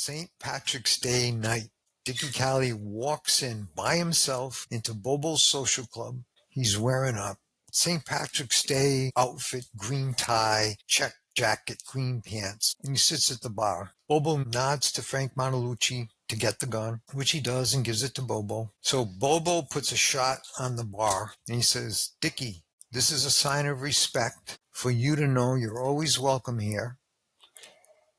St. Patrick's Day night. Dickie Callie walks in by himself into Bobo's social club. He's wearing a St. Patrick's Day outfit, green tie, check jacket, green pants, and he sits at the bar. Bobo nods to Frank Montalucci to get the gun, which he does and gives it to Bobo. So Bobo puts a shot on the bar and he says, Dickie, this is a sign of respect for you to know you're always welcome here.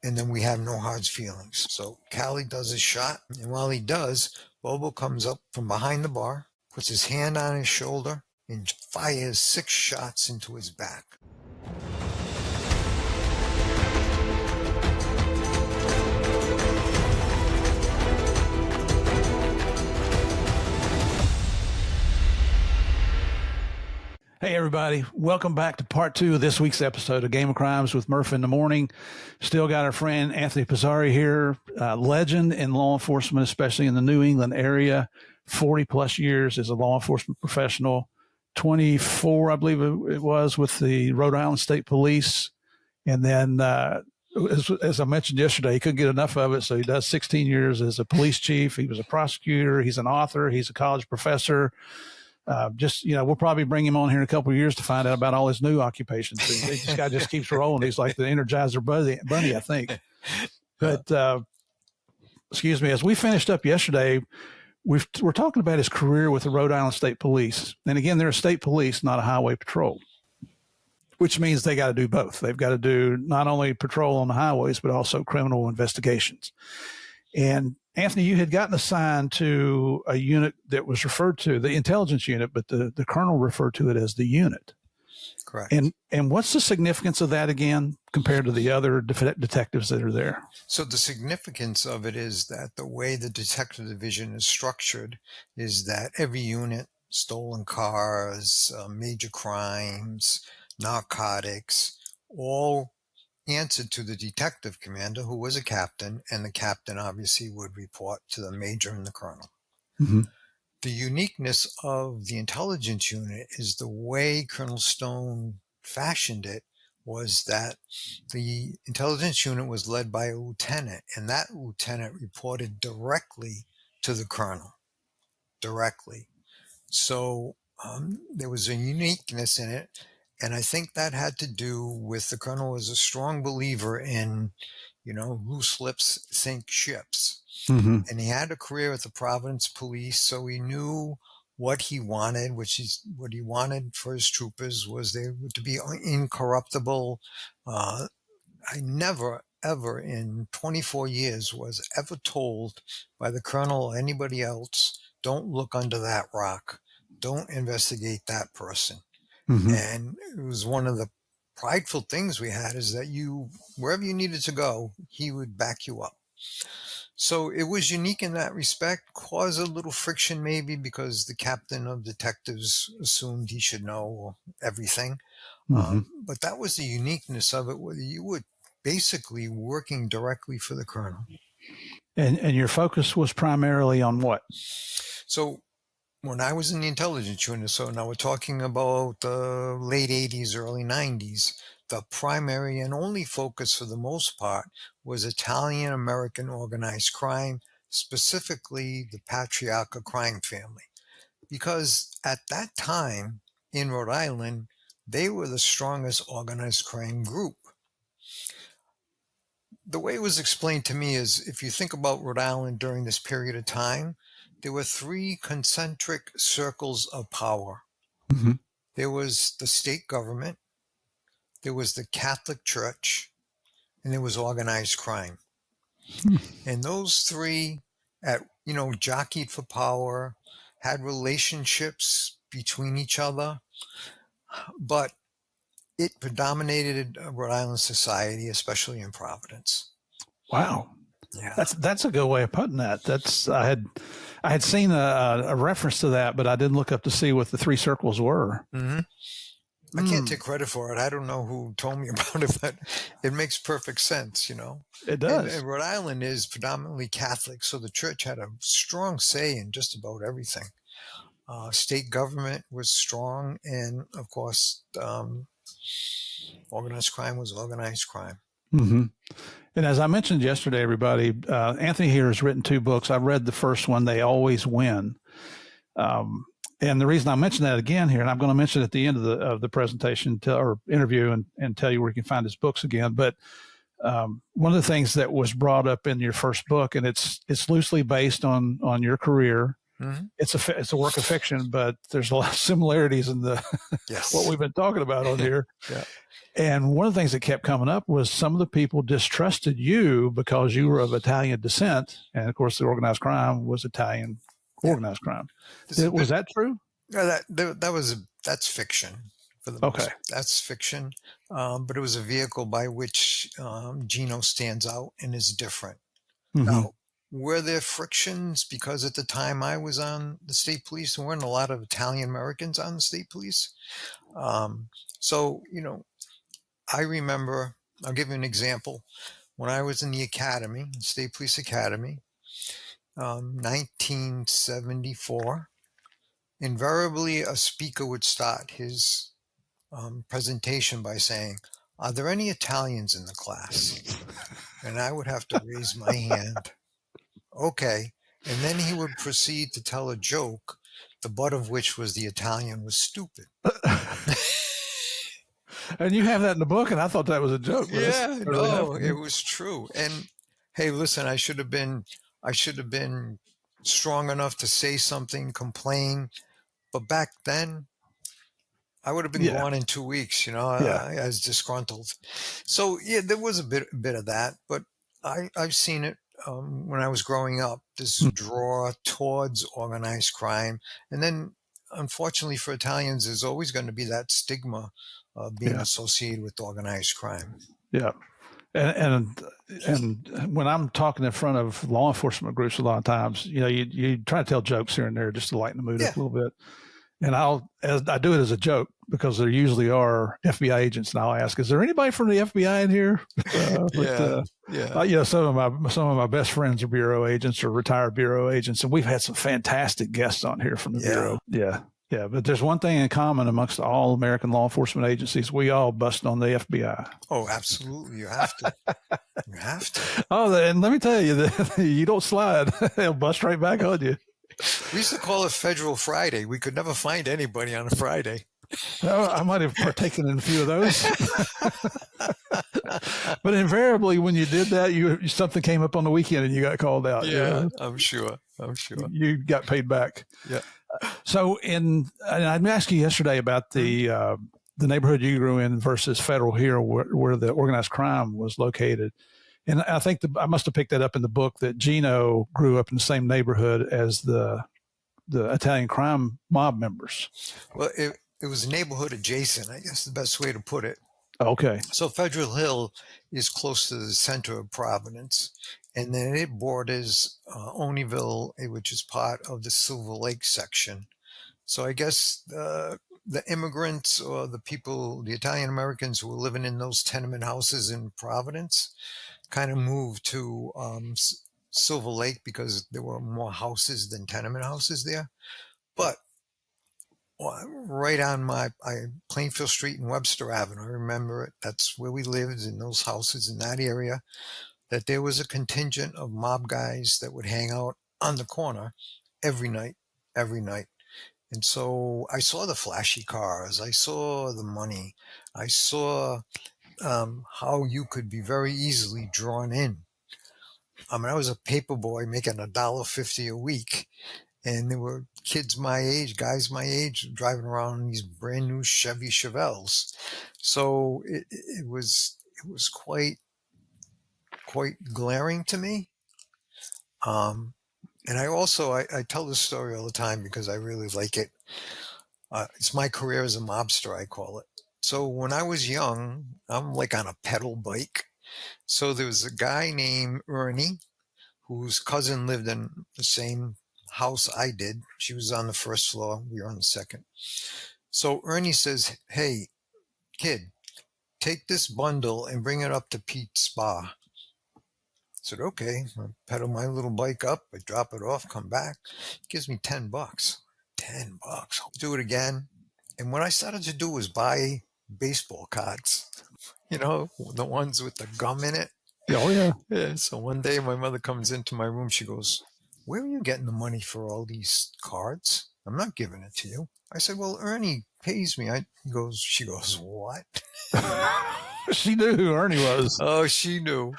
And then we have no hard feelings. So Callie does his shot, and while he does, Bobo comes up from behind the bar, puts his hand on his shoulder, and fires 6 shots into his back. Hey, everybody. Welcome back to part 2 of this week's episode of Game of Crimes with Murph in the Morning. Still got our friend Anthony Pesare here, legend in law enforcement, especially in the New England area, 40-plus years as a law enforcement professional, 24, I believe it was, with the Rhode Island State Police. And then, as I mentioned yesterday, he couldn't get enough of it, so he does 16 years as a police chief. He was a prosecutor. He's an author. He's a college professor. We'll probably bring him on here in a couple of years to find out about all his new occupations. This guy just keeps rolling. He's like the Energizer Bunny, I think. But, excuse me, as we finished up yesterday, we're talking about his career with the Rhode Island State Police. And again, they're a state police, not a highway patrol, which means they got to do both. They've got to do not only patrol on the highways, but also criminal investigations. And Anthony, you had gotten assigned to a unit that was referred to, the intelligence unit, but the colonel referred to it as the unit. Correct. And what's the significance of that again compared to the other detectives that are there? So the significance of it is that the way the detective division is structured is that every unit, stolen cars, major crimes, narcotics, all answered to the detective commander, who was a captain, and the captain obviously would report to the major and the colonel. Mm-hmm. The uniqueness of the intelligence unit is the way Colonel Stone fashioned it was that the intelligence unit was led by a lieutenant, and that lieutenant reported directly to the colonel. Directly. So there was a uniqueness in it. And I think that had to do with the colonel was a strong believer in, loose lips sink ships. Mm-hmm. And he had a career at the Providence Police, so he knew what he wanted, what he wanted for his troopers was they were to be incorruptible. I never, ever in 24 years was ever told by the colonel or anybody else, don't look under that rock. Don't investigate that person. Mm-hmm. And it was one of the prideful things we had is that wherever you needed to go, he would back you up. So it was unique in that respect, caused a little friction maybe because the captain of detectives assumed he should know everything. Mm-hmm. But that was the uniqueness of it, where you were basically working directly for the colonel. And your focus was primarily on what? So when I was in the intelligence unit, so now we're talking about the late 80s, early 90s, the primary and only focus for the most part was Italian-American organized crime, specifically the Patriarca crime family. Because at that time in Rhode Island, they were the strongest organized crime group. The way it was explained to me is if you think about Rhode Island during this period of time, there were 3 concentric circles of power. Mm-hmm. There was the state government, there was the Catholic Church, and there was organized crime. And those 3 jockeyed for power, had relationships between each other, but it predominated Rhode Island society, especially in Providence. Wow. Yeah. That's a good way of putting that. I had seen a reference to that, but I didn't look up to see what the 3 circles were. Mm-hmm. I can't take credit for it. I don't know who told me about it, but it makes perfect sense, It does. And Rhode Island is predominantly Catholic, so the church had a strong say in just about everything. State government was strong, and of course, organized crime was organized crime. Mm-hmm. And as I mentioned yesterday, everybody, Anthony here has written 2 books. I've read the first one, They Always Win. And the reason I mention that again here, and I'm going to mention it at the end of the presentation or interview and tell you where you can find his books again. But one of the things that was brought up in your first book, and it's loosely based on your career. Mm-hmm. It's a work of fiction, but there's a lot of similarities in the what we've been talking about on here. Yeah. And one of the things that kept coming up was some of the people distrusted you because you were of Italian descent, and of course, the organized crime was Italian organized crime. Was that true? Yeah, that's fiction. For the most, that's fiction. But it was a vehicle by which Gino stands out and is different. Mm-hmm. Now, were there frictions? Because at the time I was on the state police, there weren't a lot of Italian Americans on the state police. So, I remember, I'll give you an example. When I was in the academy, State Police Academy, 1974, invariably a speaker would start his presentation by saying, "Are there any Italians in the class?" And I would have to raise my hand. Okay. And then he would proceed to tell a joke, the butt of which was the Italian was stupid. And you have that in the book, and I thought that was a joke. Yeah, no, it was true. And hey, listen, I should have been strong enough to say something, complain. But back then, I would have been gone in 2 weeks, as disgruntled. So yeah, there was a bit of that, but I've seen it when I was growing up. This draw towards organized crime, and then unfortunately for Italians, there's always going to be that stigma of being associated with organized crime. Yeah. And when I'm talking in front of law enforcement groups, a lot of times, you try to tell jokes here and there just to lighten the mood up a little bit. And I do it as a joke because there usually are FBI agents, and I'll ask, "Is there anybody from the FBI in here?" Some of my best friends are bureau agents or retired bureau agents, and we've had some fantastic guests on here from the bureau. Yeah, but there's one thing in common amongst all American law enforcement agencies: we all bust on the FBI. Oh, absolutely, you have to. You have to. Oh, and let me tell you, that you don't slide; they'll bust right back on you. We used to call it Federal Friday. We could never find anybody on a Friday. Oh, I might have partaken in a few of those. But invariably, when you did that, something came up on the weekend and you got called out. Yeah, I'm sure. You got paid back. Yeah. So, and I asked you yesterday about the neighborhood you grew in versus Federal here, where the organized crime was located. And I think I must have picked that up in the book that Gino grew up in the same neighborhood as the Italian crime mob members. Well, it was neighborhood adjacent, I guess the best way to put it. Okay. So Federal Hill is close to the center of Providence, and then it borders Oneyville, which is part of the Silver Lake section. So I guess the immigrants or the people, the Italian Americans who were living in those tenement houses in Providence, kind of moved to Silver Lake because there were more houses than tenement houses there. But right on Plainfield Street and Webster Avenue, I remember it. That's where we lived, in those houses in that area, that there was a contingent of mob guys that would hang out on the corner every night. And so I saw the flashy cars. I saw the money. I saw how you could be very easily drawn in. I mean, I was a paper boy making $1.50 a week, and there were kids my age, guys my age, driving around in these brand new Chevy Chevelles. So it was quite glaring to me. And I also I tell this story all the time because I really like it. It's my career as a mobster, I call it. So when I was young, I'm like on a pedal bike. So there was a guy named Ernie, whose cousin lived in the same house I did. She was on the first floor. We were on the second. So Ernie says, "Hey, kid, take this bundle and bring it up to Pete's Spa." I said, "Okay." I pedal my little bike up. I drop it off, come back. He gives me $10. $10. Do it again. And what I started to do was buy baseball cards, the ones with the gum in it. Oh, yeah. Yeah. So one day my mother comes into my room. She goes, "Where are you getting the money for all these cards? I'm not giving it to you." I said, "Well, Ernie pays me." She goes, "What?" She knew who Ernie was. Oh, she knew.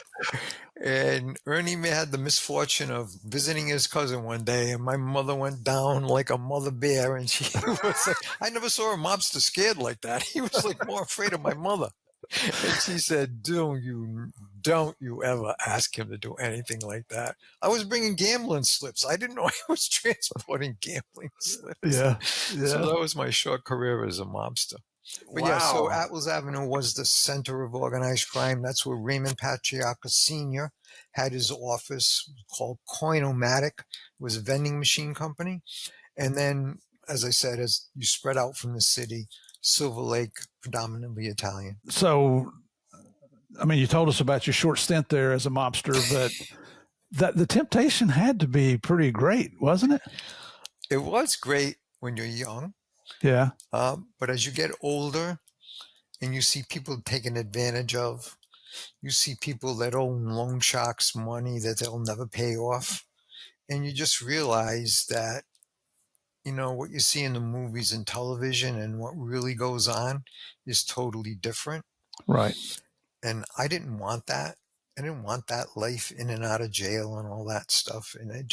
And Ernie had the misfortune of visiting his cousin one day, and my mother went down like a mother bear. And she was like, I never saw a mobster scared like that. He was like more afraid of my mother. And she said, don't you ever ask him to do anything like that. I was bringing gambling slips. I didn't know I was transporting gambling slips. Yeah. So that was my short career as a mobster. But Wow. yeah, so Atlas Avenue was the center of organized crime. That's where Raymond Patriarca Sr. had his office, called Coinomatic. It was a vending machine company. And then, as I said, as you spread out from the city, Silver Lake, predominantly Italian. So, I mean, you told us about your short stint there as a mobster, but the temptation had to be pretty great, wasn't it? It was great when you're young. Yeah. But as you get older and you see people taken advantage of, you see people that own loan sharks money that they'll never pay off. And you just realize that, what you see in the movies and television and what really goes on is totally different. Right. And I didn't want that. I didn't want that life in and out of jail and all that stuff. And I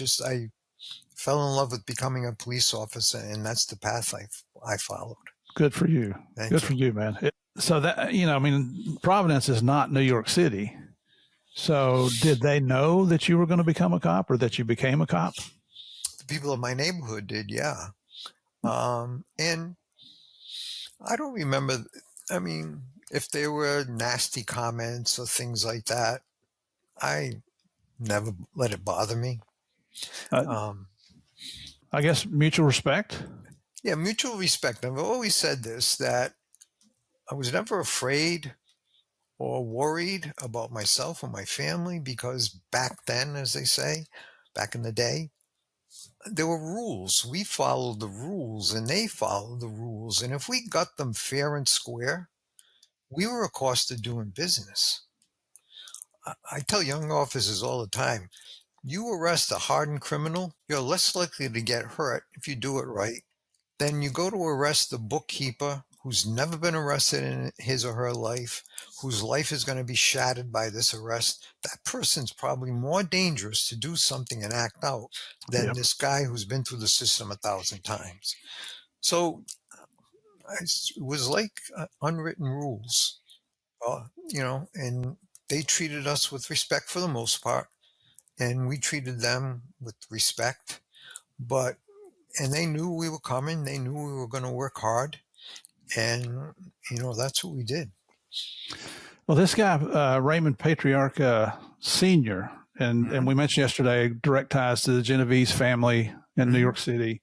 fell in love with becoming a police officer, and that's the path I followed. Good for you. Good for you, man. So that, Providence is not New York City. So did they know that you were going to become a cop or that you became a cop? The people of my neighborhood did, yeah. And I don't remember, if there were nasty comments or things like that, I never let it bother me. I guess mutual respect. Yeah, mutual respect. I've always said this, that I was never afraid or worried about myself or my family, because back then, as they say, back in the day, there were rules. We followed the rules and they followed the rules. And if we got them fair and square, we were accosted doing business. I tell young officers all the time, you arrest a hardened criminal, you're less likely to get hurt if you do it right. Then you go to arrest the bookkeeper who's never been arrested in his or her life, whose life is going to be shattered by this arrest. That person's probably more dangerous to do something and act out than this guy who's been through the system 1,000 times. So it was like unwritten rules, and they treated us with respect for the most part, and we treated them with respect. And they knew we were coming. They knew we were going to work hard. And, that's what we did. Well, this guy, Raymond Patriarca Sr., and we mentioned yesterday, direct ties to the Genovese family in New York City.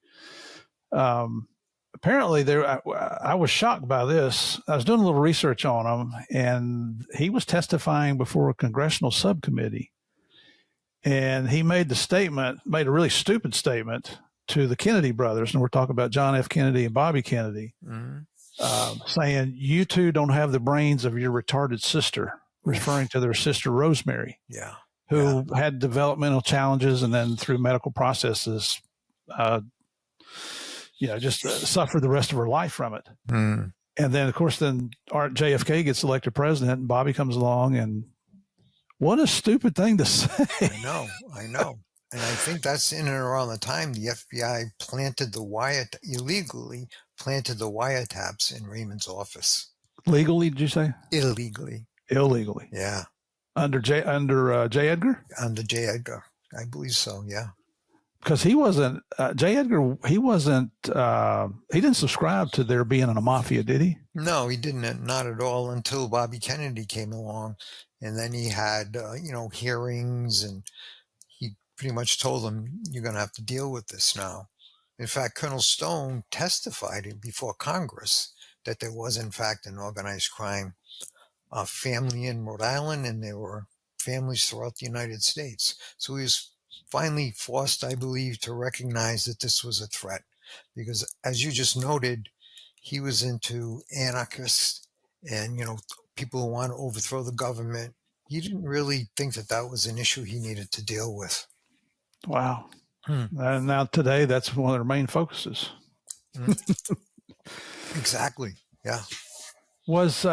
Apparently, I was shocked by this. I was doing a little research on him, and he was testifying before a congressional subcommittee. And he made a really stupid statement to the Kennedy brothers, and we're talking about John F. Kennedy and Bobby Kennedy, saying, "You two don't have the brains of your retarded sister," referring to their sister Rosemary, who had developmental challenges and then through medical processes, just suffered the rest of her life from it. And then, of course, JFK gets elected president, and Bobby comes along, and what a stupid thing to say. I know. And I think that's in and around the time the FBI illegally planted the wiretaps in Raymond's office. Legally, did you say? Illegally. Yeah. Under J. Edgar? Under J. Edgar. I believe so, yeah. Because he wasn't, J. Edgar, he didn't subscribe to there being a mafia, did he? No, he didn't. Not at all, until Bobby Kennedy came along. And then he had, hearings, and he pretty much told them, you're going to have to deal with this now. In fact, Colonel Stone testified before Congress that there was, in fact, an organized crime family in Rhode Island, and there were families throughout the United States. So he was finally forced, I believe, to recognize that this was a threat. Because, as you just noted, he was into anarchist and, people who want to overthrow the government. He didn't really think that that was an issue he needed to deal with. Wow. And now today, that's one of their main focuses. Exactly. Yeah. Was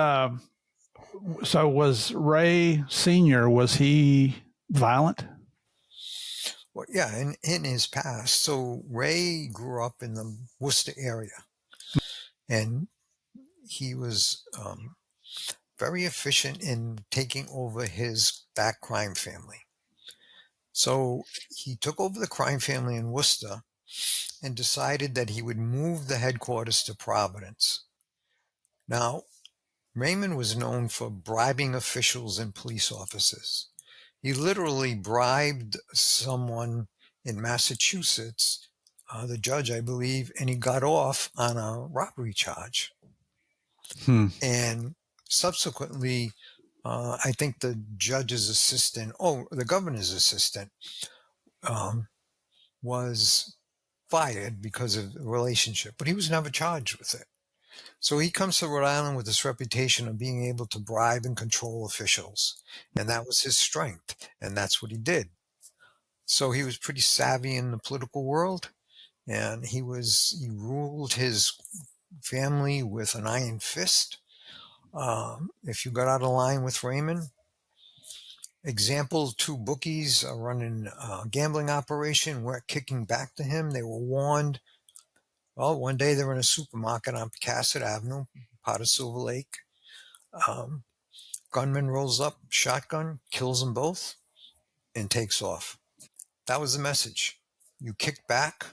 Ray Sr., was he violent? Well, yeah, in his past. So Ray grew up in the Worcester area, and he was very efficient in taking over that crime family. So he took over the crime family in Worcester and decided that he would move the headquarters to Providence. Now, Raymond was known for bribing officials and police officers. He literally bribed someone in Massachusetts, the judge, I believe, and he got off on a robbery charge. And subsequently, I think the judge's assistant, the governor's assistant, was fired because of the relationship, but he was never charged with it. So he comes to Rhode Island with this reputation of being able to bribe and control officials. And that was his strength. And that's what he did. So he was pretty savvy in the political world. And he ruled his family with an iron fist. If you got out of line with Raymond, example, 2 bookies are running a gambling operation, weren't kicking back to him. They were warned. Well, one day they were in a supermarket on Picasset Avenue, part of Silver Lake. Gunman rolls up, shotgun, kills them both, and takes off. That was the message. You kicked back,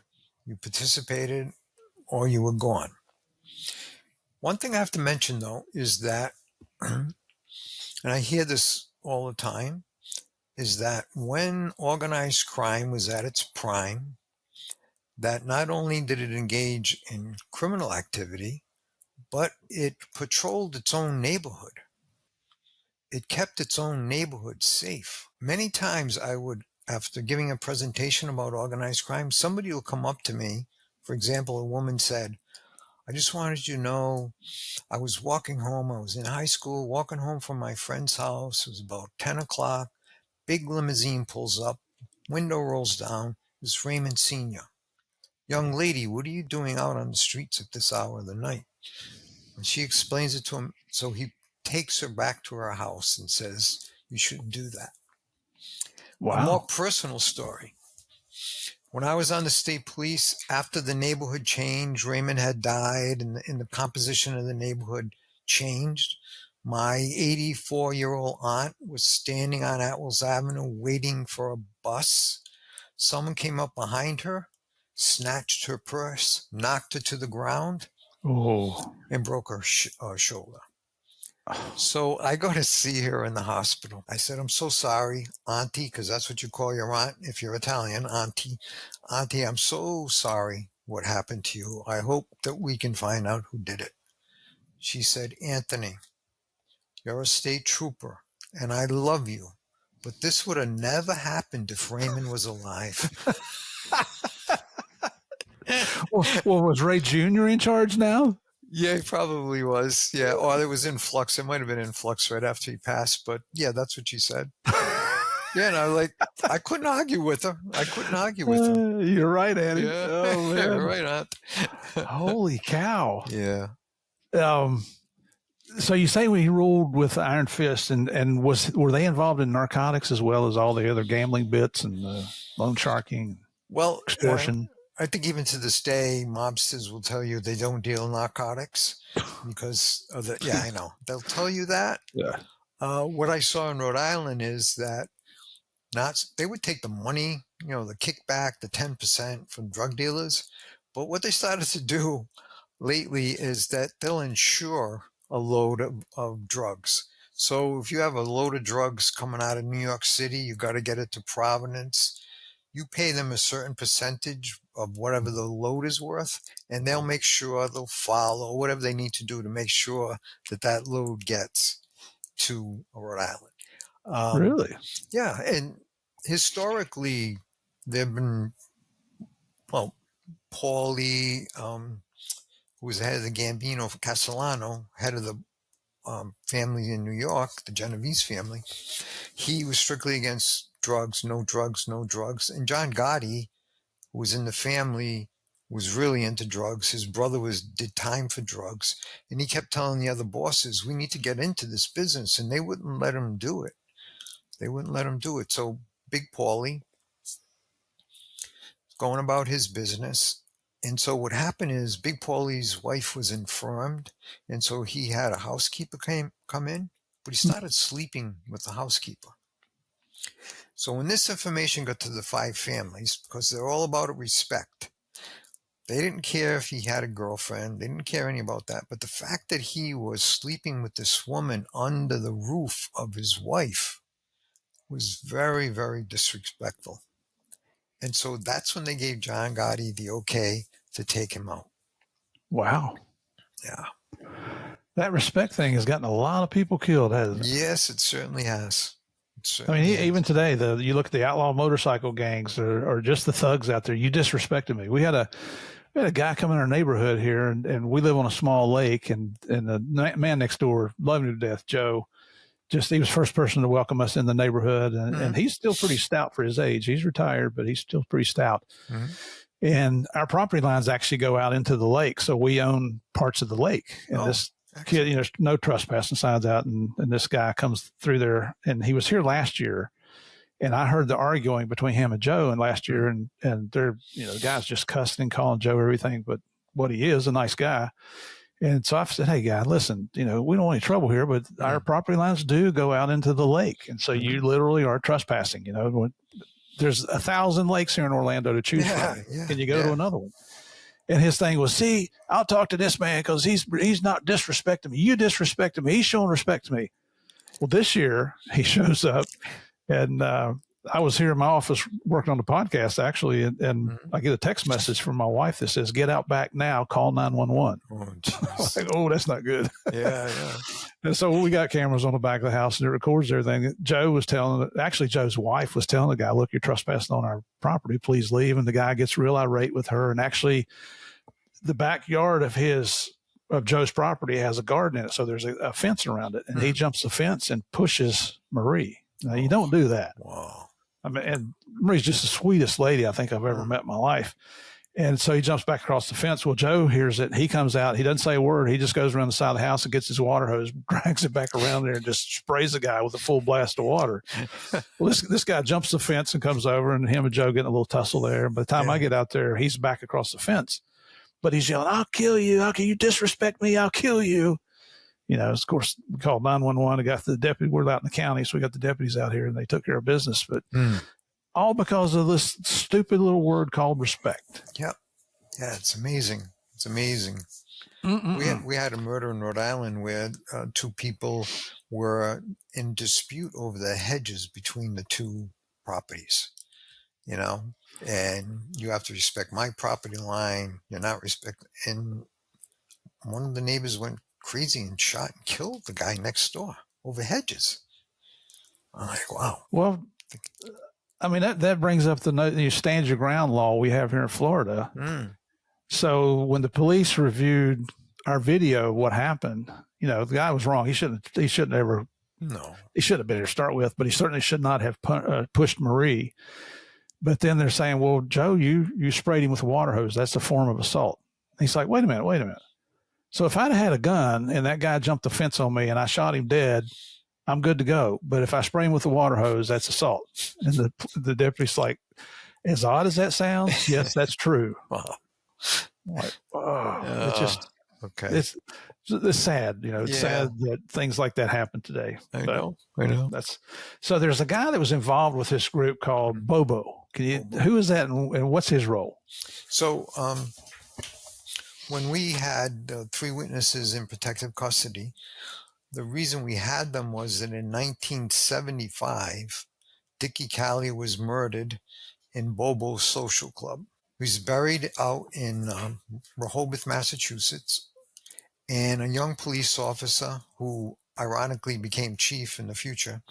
you participated, or you were gone. One thing I have to mention, though, is that, and I hear this all the time, is that when organized crime was at its prime, that not only did it engage in criminal activity, but it patrolled its own neighborhood. It kept its own neighborhood safe. Many times I would, after giving a presentation about organized crime, somebody will come up to me. For example, a woman said, I just wanted you to know, I was walking home. I was in high school, walking home from my friend's house. It was about 10 o'clock. Big limousine pulls up. Window rolls down. It's Raymond Sr. Young lady, what are you doing out on the streets at this hour of the night? And she explains it to him. So he takes her back to her house and says, you shouldn't do that. Wow. A more personal story. When I was on the state police, after the neighborhood changed, Raymond had died and the composition of the neighborhood changed. My 84-year-old aunt was standing on Atwells Avenue waiting for a bus. Someone came up behind her, snatched her purse, knocked her to the ground, and broke her shoulder. So I go to see her in the hospital. I said, I'm so sorry, Auntie, because that's what you call your aunt if you're Italian, Auntie. Auntie, I'm so sorry what happened to you. I hope that we can find out who did it. She said, Anthony, you're a state trooper, and I love you, but this would have never happened if Raymond was alive. Well, was Ray Jr. in charge now? Yeah, he probably was. Yeah, or it was in flux. It might have been in flux right after he passed, but yeah, that's what she said. Yeah, and I couldn't argue with her. You're right, Annie. Yeah, oh, man. Right, Aunt. Holy cow. Yeah. So you say he ruled with iron fist, and were they involved in narcotics as well as all the other gambling bits and loan sharking, extortion? I think even to this day, mobsters will tell you they don't deal narcotics because of the. Yeah, I know they'll tell you that. Yeah. What I saw in Rhode Island is that they would take the money, the kickback, the 10% from drug dealers, but what they started to do lately is that they'll insure a load of drugs. So if you have a load of drugs coming out of New York City, you got to get it to Providence. You pay them a certain percentage of whatever the load is worth, and they'll make sure they'll follow whatever they need to do to make sure that load gets to Rhode Island. Really? Yeah. And historically, there have been, Paulie, who was the head of the Gambino for Castellano, head of the family in New York, the Genovese family, he was strictly against drugs, no drugs, no drugs. And John Gotti, who was in the family, was really into drugs. His brother did time for drugs. And he kept telling the other bosses, we need to get into this business. And they wouldn't let him do it. So Big Paulie going about his business. And so what happened is Big Paulie's wife was infirmed. And so he had a housekeeper come in, but he started sleeping with the housekeeper. So when this information got to the 5 families, because they're all about respect, they didn't care if he had a girlfriend. They didn't care any about that. But the fact that he was sleeping with this woman under the roof of his wife was very, very disrespectful. And so that's when they gave John Gotti the okay to take him out. Wow. Yeah. That respect thing has gotten a lot of people killed, hasn't it? Yes, it certainly has. Even today, you look at the outlaw motorcycle gangs or just the thugs out there, you disrespected me. We had a guy come in our neighborhood here, and we live on a small lake, and the man next door, loved him to death, Joe, he was the first person to welcome us in the neighborhood. And he's still pretty stout for his age. He's retired, but he's still pretty stout. Mm-hmm. And our property lines actually go out into the lake. So we own parts of the lake. And this kid, there's no trespassing signs out. And this guy comes through there, and he was here last year. And I heard the arguing between him and Joe and last year. And they're, the guy's just cussing and calling Joe everything but what he is, a nice guy. And so I said, hey, guy, listen, we don't want any trouble here, but our property lines do go out into the lake. And so you literally are trespassing. There's 1,000 lakes here in Orlando to choose from. Yeah, and you go to another one. And his thing was, see, I'll talk to this man because he's not disrespecting me. You disrespecting me. He's showing respect to me. Well, this year he shows up, and I was here in my office working on the podcast, actually, and I get a text message from my wife that says, get out back now, call 911. I was like, oh, that's not good. Yeah. And so we got cameras on the back of the house, and it records everything. Joe's wife was telling the guy, look, you're trespassing on our property. Please leave. And the guy gets real irate with her. And actually, the backyard of Joe's property has a garden in it. So there's a fence around it. And he jumps the fence and pushes Marie. Now, you don't do that. Wow. And Marie's just the sweetest lady I think I've ever met in my life. And so he jumps back across the fence. Well, Joe hears it. He comes out. He doesn't say a word. He just goes around the side of the house and gets his water hose, drags it back around there, and just sprays the guy with a full blast of water. Well, this guy jumps the fence and comes over, and him and Joe getting a little tussle there. By the time I get out there, he's back across the fence. But he's yelling, I'll kill you. How can you disrespect me? I'll kill you. Of course, we called 911. I got the deputy. We're out in the county, so we got the deputies out here, and they took care of business. But all because of this stupid little word called respect. Yep. Yeah, it's amazing. It's amazing. We had a murder in Rhode Island where 2 people were in dispute over the hedges between the 2 properties. And you have to respect my property line. You're not respecting. And one of the neighbors went crazy and shot and killed the guy next door over hedges. I'm like, wow. Well, that brings up the stand your ground law we have here in Florida. So when the police reviewed our video, what happened, the guy was wrong. He shouldn't ever. No, he should have been here to start with, but he certainly should not have pushed Marie. But then they're saying, well, Joe, you sprayed him with a water hose. That's a form of assault. And he's like, wait a minute. So if I'd had a gun and that guy jumped the fence on me and I shot him dead, I'm good to go. But if I spray him with a water hose, that's assault. And the deputy's like, as odd as that sounds, yes, that's true. Wow. Like, it's just, okay. It's sad, it's sad that things like that happen today. I know. So there's a guy that was involved with this group called Bobo. Who is that and what's his role? So, when we had 3 witnesses in protective custody, the reason we had them was that in 1975, Dickie Callie was murdered in Bobo's Social Club. He's buried out in Rehoboth, Massachusetts. And a young police officer who ironically became chief in the future,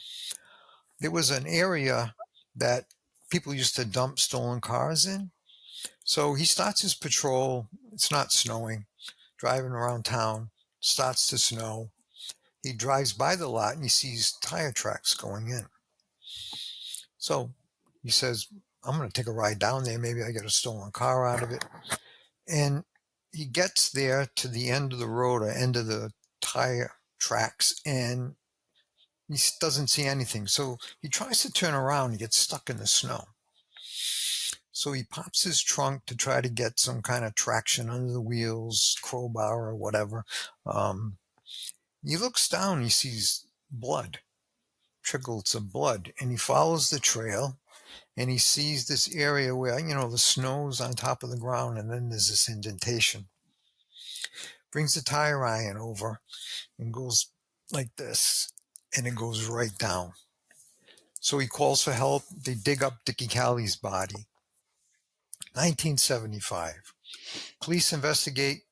there was an area that people used to dump stolen cars in. So he starts his patrol. It's not snowing. Driving around town, starts to snow. he drives by the lot and he sees tire tracks going in. So he says, I'm going to take a ride down there. Maybe I get a stolen car out of it. And he gets there to the end of the road or end of the tire tracks, and he doesn't see anything. So he tries to turn around and gets stuck in the snow. So he pops his trunk to try to get some kind of traction under the wheels, crowbar or whatever. He looks down, he sees blood, trickles of blood, and he follows the trail, and he sees this area where, the snow's on top of the ground, and then there's this indentation. Brings the tire iron over and goes like this, and it goes right down. So he calls for help. They dig up Dickie Callie's body. 1975. Police investigate.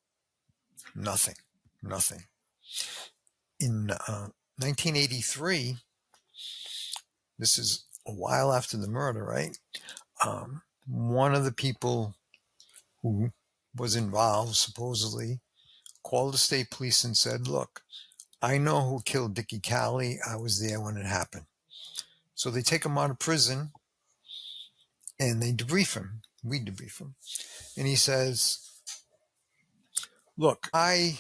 Nothing. In 1983, this is a while after the murder, right? One of the people who was involved, supposedly, called the state police and said, look, I know who killed Dickie Callie. I was there when it happened. So they take him out of prison and they debrief him. We debrief him. And he says, look, I'm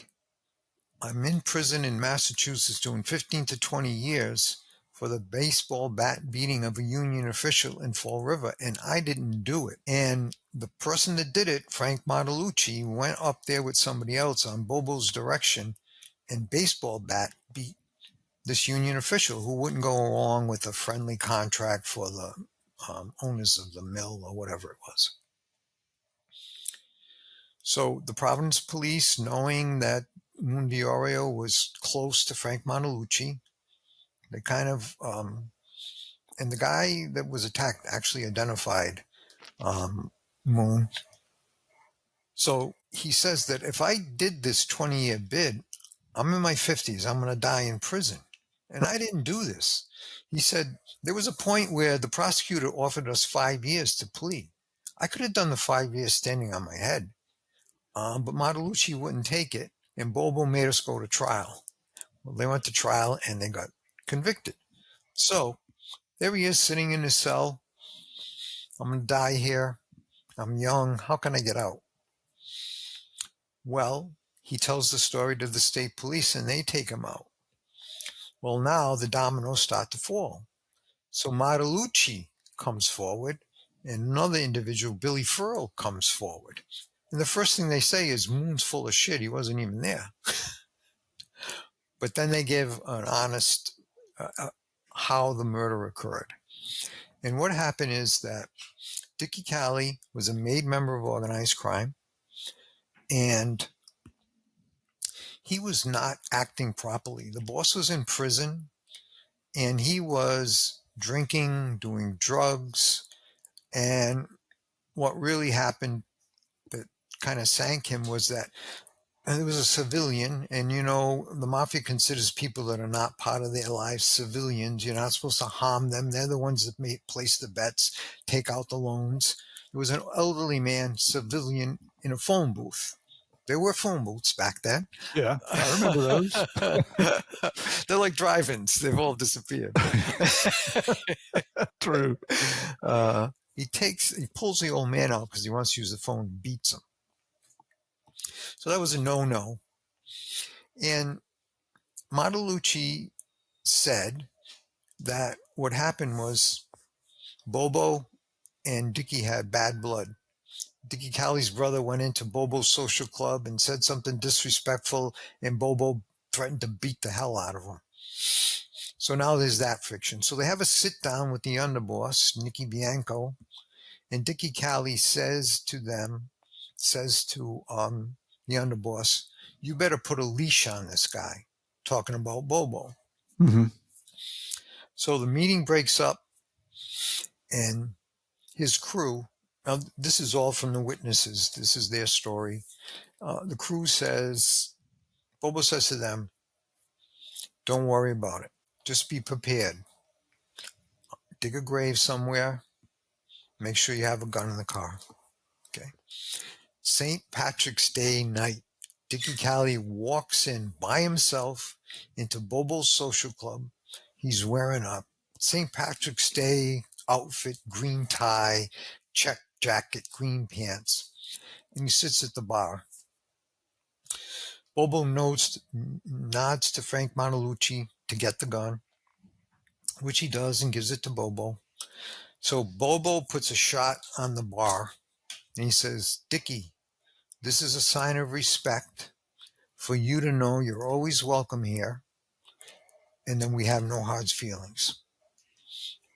in prison in Massachusetts doing 15 to 20 years for the baseball bat beating of a union official in Fall River, and I didn't do it. And the person that did it, Frank Martellucci, went up there with somebody else on Bobo's direction and baseball bat beat this union official who wouldn't go along with a friendly contract for the owners of the mill or whatever it was. So the Providence police, knowing that Mondiorio was close to Frank Martellucci, they kind of, and the guy that was attacked actually identified Moon. So he says that if I did this 20-year bid, I'm in my 50s, I'm going to die in prison. And I didn't do this. He said there was a point where the prosecutor offered us 5 years to plead. I could have done the 5 years standing on my head, but Martellucci wouldn't take it, and Bobo made us go to trial. Well, they went to trial, and they got convicted. So there he is sitting in his cell. I'm going to die here. I'm young. How can I get out? Well, he tells the story to the state police, and they take him out. Well, now the dominoes start to fall. So Martellucci comes forward, and another individual, Billy Furl, comes forward. And the first thing they say is, Moon's full of shit. He wasn't even there. But then they give an honest how the murder occurred. And what happened is that Dickie Callie was a made member of organized crime, and he was not acting properly. The boss was in prison, and he was drinking, doing drugs, and what really happened that kind of sank him was that there was a civilian, and the Mafia considers people that are not part of their lives civilians. You're not supposed to harm them. They're the ones that place the bets, take out the loans. There was an elderly man, civilian, in a phone booth. There were phone booths back then. Yeah, I remember those. They're like drive-ins. They've all disappeared. True. He pulls the old man out because he wants to use the phone and beats him. So that was a no-no. And Martellucci said that what happened was Bobo and Dickie had bad blood. Dickie Callie's brother went into Bobo's social club and said something disrespectful, and Bobo threatened to beat the hell out of him. So now there's that friction. So they have a sit down with the underboss, Nicky Bianco, and Dickie Callie says to the underboss, you better put a leash on this guy, talking about Bobo. Mm-hmm. So the meeting breaks up, and his crew, now this is all from the witnesses, this is their story. The crew says, Bobo says to them, don't worry about it. Just be prepared. Dig a grave somewhere. Make sure you have a gun in the car. Okay. St. Patrick's Day night, Dickie Callie walks in by himself into Bobo's social club. He's wearing a St. Patrick's Day outfit, green tie, check jacket, green pants, and he sits at the bar. Bobo nods to Frank Montalucci to get the gun, which he does and gives it to Bobo. So Bobo puts a shot on the bar and he says, Dickie, this is a sign of respect for you to know you're always welcome here, and then we have no hard feelings.